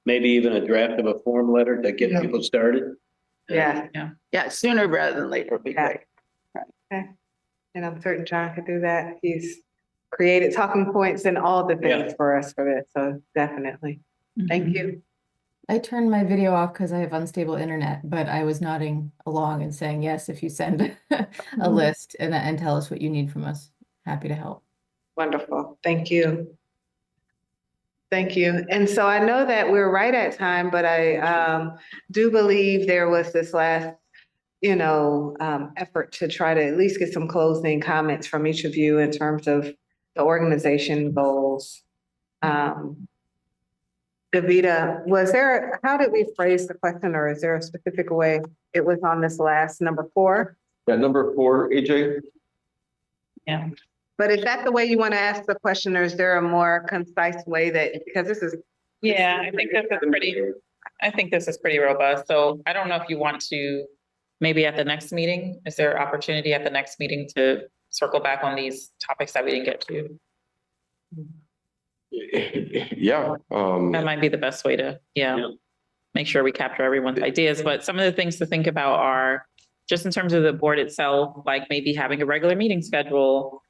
maybe even a draft of a form letter to get people started. Yeah, sooner rather than later would be great. Okay. And I'm certain John could do that. He's created talking points and all the things for us for this. So definitely. Thank you. I turned my video off because I have unstable internet, but I was nodding along and saying, yes, if you send a list and tell us what you need from us, happy to help. Wonderful. Thank you. Thank you. And so I know that we're right at time, but I do believe there was this last, effort to try to at least get some closing comments from each of you in terms of the organization goals. Davida, how did we phrase the question, or is there a specific way it was on this last number 4? Yeah, number 4, AJ. Yeah. But is that the way you want to ask the question, or is there a more concise way because this is? Yeah, I think this is pretty robust. So I don't know if you want to, maybe at the next meeting, is there opportunity at the next meeting to circle back on these topics that we didn't get to? Yeah. That might be the best way to, make sure we capture everyone's ideas. But some of the things to think about are just in terms of the board itself, like maybe having a regular meeting schedule,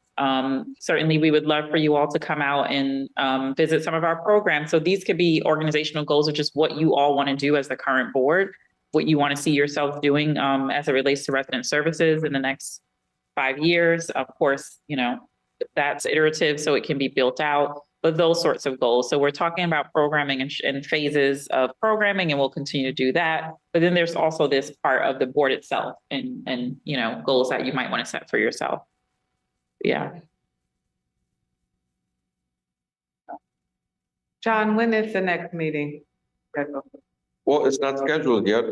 Certainly, we would love for you all to come out and visit some of our programs. So these could be organizational goals of just what you all want to do as the current board, what you want to see yourself doing as it relates to resident services in the next 5 years. Of course, you know, that's iterative, so it can be built out, but those sorts of goals. So we're talking about programming and phases of programming, and we'll continue to do that. But then there's also this part of the board itself and you know, goals that you might want to set for yourself. Yeah. John, when is the next meeting? Well, it's not scheduled yet.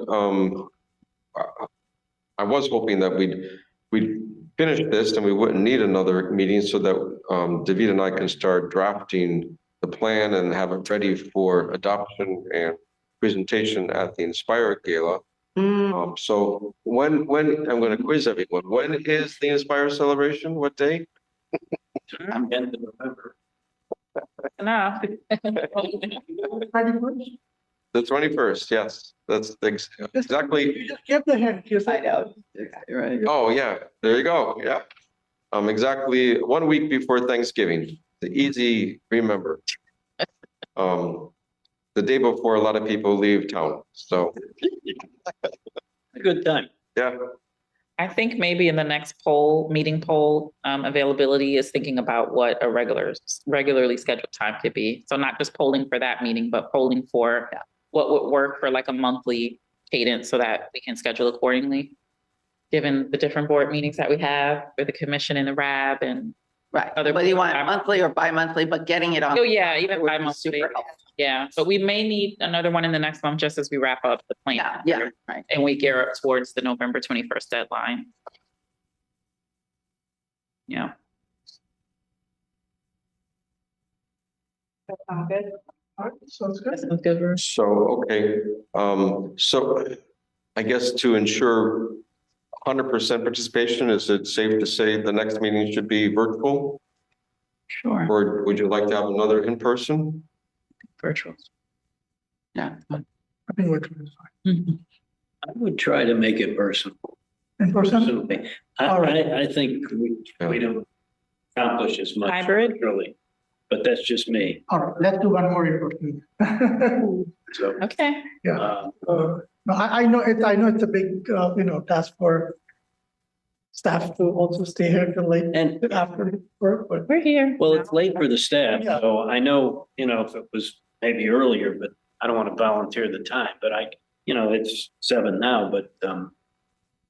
I was hoping that we'd finish this and we wouldn't need another meeting so that David and I can start drafting the plan and have it ready for adoption and presentation at the Inspire Gala. So when I'm going to quiz everyone. When is the Inspire celebration? What day? End of November. Enough. The 21st. Yes, that's exactly. You just kept the hint. I know. Exactly right. Oh yeah, there you go. Yeah, exactly 1 week before Thanksgiving. The easy remember. The day before a lot of people leave town. So. A good time. Yeah. I think maybe in the next meeting poll, availability is thinking about what a regularly scheduled time could be. So not just polling for that meeting, but polling for what would work for like a monthly cadence so that we can schedule accordingly, given the different board meetings that we have for the commission and the RAB and Right. other. Whether you want it monthly or bi-monthly, but getting it on. Oh, yeah, even would be bi-monthly. super helpful. Yeah, but we may need another one in the next month just as we wrap up the plan. Yeah, right. And we gear up towards the November 21st deadline. Yeah. That sound good? All right, sounds good. Sounds good, Bruce. So, okay, so I guess to ensure 100% participation, is it safe to say the next meeting should be virtual? Sure. Or would you like to have another in person? Virtual. Yeah. I think we're fine. I would try to make it personal. In person? Personally. All right. I think we don't accomplish as much. Hybrid? Really, but that's just me. All right, let's do one more in person. So, Okay. Yeah. No, I know it's a big, task for staff to also stay here till late and after work, but We're here. well, it's late for the staff, Yeah. so I know, if it was maybe earlier, but I don't want to volunteer the time, but it's 7 now, but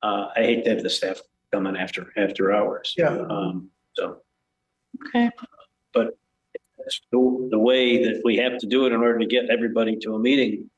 I hate to have the staff coming after hours. Yeah. So. Okay. But that's the way that we have to do it in order to get everybody to a meeting.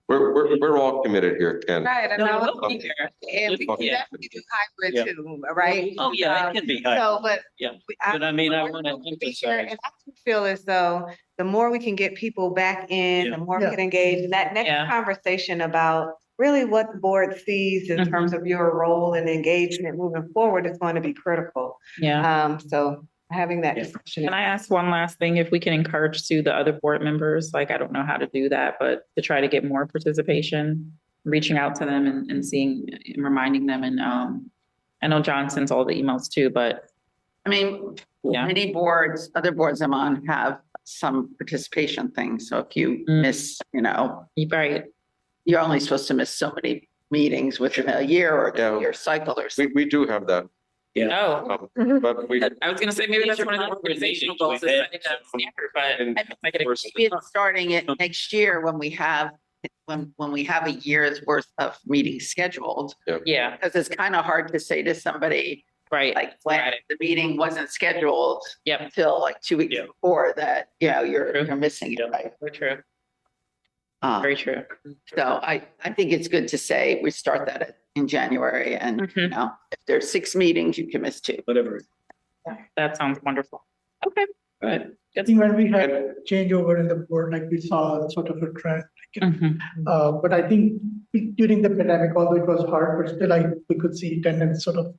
We're all committed here, Ken. Right, and No, I no, was here, and we can Yeah. definitely do hybrid Yeah. too, right? Oh, yeah, it can be high. So, but. Yeah, we- but I mean, I we're want to going be here, emphasize. And I do feel as though the more we can get people back in, the more we Yeah. can engage in that next Yeah. conversation about really what the board sees in terms of your role and engagement moving forward is going to be critical. Yeah. So having that Yeah. discussion. Can I ask one last thing? If we can encourage to the other board members, like, I don't know how to do that, but to try to get more participation, reaching out to them and seeing, and reminding them. And I know John sends all the emails too, but I mean, yeah. many boards, other boards I'm on have some participation things. So if you miss, You're right. you're only supposed to miss so many meetings within a year or Yeah. 2-year cycle or something. We do have that, Oh, but we. I was gonna say, maybe that's one of the organizational goals, is setting a standard, but and make it a- Maybe it's starting it next year when we have a year's worth of meetings scheduled. Yeah, Because it's kind of hard to say to somebody, right. like, when Right. the meeting wasn't scheduled Yep, until like 2 weeks Yeah. before that, True. you're missing it, right? very true, Um, very true. So I think it's good to say we start that in January and, Mhm. if there's 6 meetings, you can miss 2. Whatever. That sounds wonderful. Okay. Right. I think when we had changeover in the board, like we saw sort of a trend. Mhm. But I think during the pandemic, although it was hard, but still we could see attendance sort of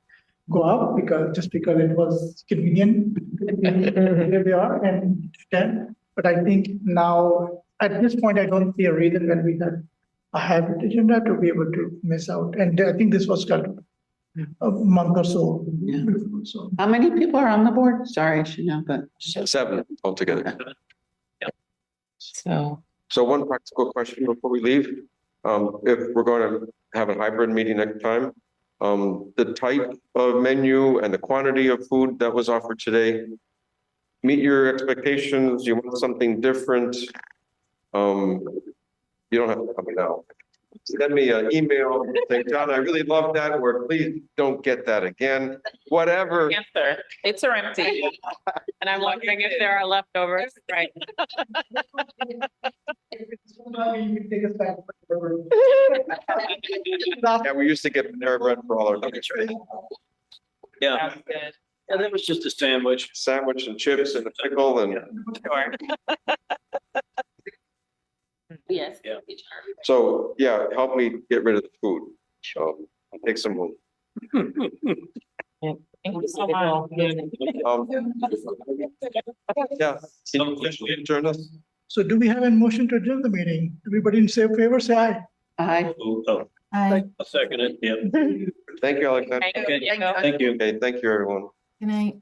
go up because it was convenient. Here we are and attend. But I think now, at this point, I don't see a reason when we had a hybrid agenda to be able to miss out. And I think this was scheduled a month or so. Yeah. before, so. How many people are on the board? Sorry, I should know, but. 7 altogether. So. So one practical question before we leave. If we're going to have a hybrid meeting next time, the type of menu and the quantity of food that was offered today meet your expectations? You want something different? You don't have to tell me now. Send me an email, say, John, I really love that, or please don't get that again, whatever. Answer, it's are empty. And I'm wondering if there are leftovers, right? Yeah, we used to get Panera Bread for all our nuggets. Yeah, Sounds good. and that was just a sandwich. Sandwich and chips and a pickle and, Sure. Yes. Yeah. so, yeah, help me get rid of the food. Take some home. Thank you so much. Yeah, can you officially adjourn us? So do we have a motion to adjourn the meeting? Everybody in favor, say aye. Aye. Oh, Hi, I'll second it, yeah. Thank you, Alexander. Thank you. Thank you. Okay, thank you, everyone. good night.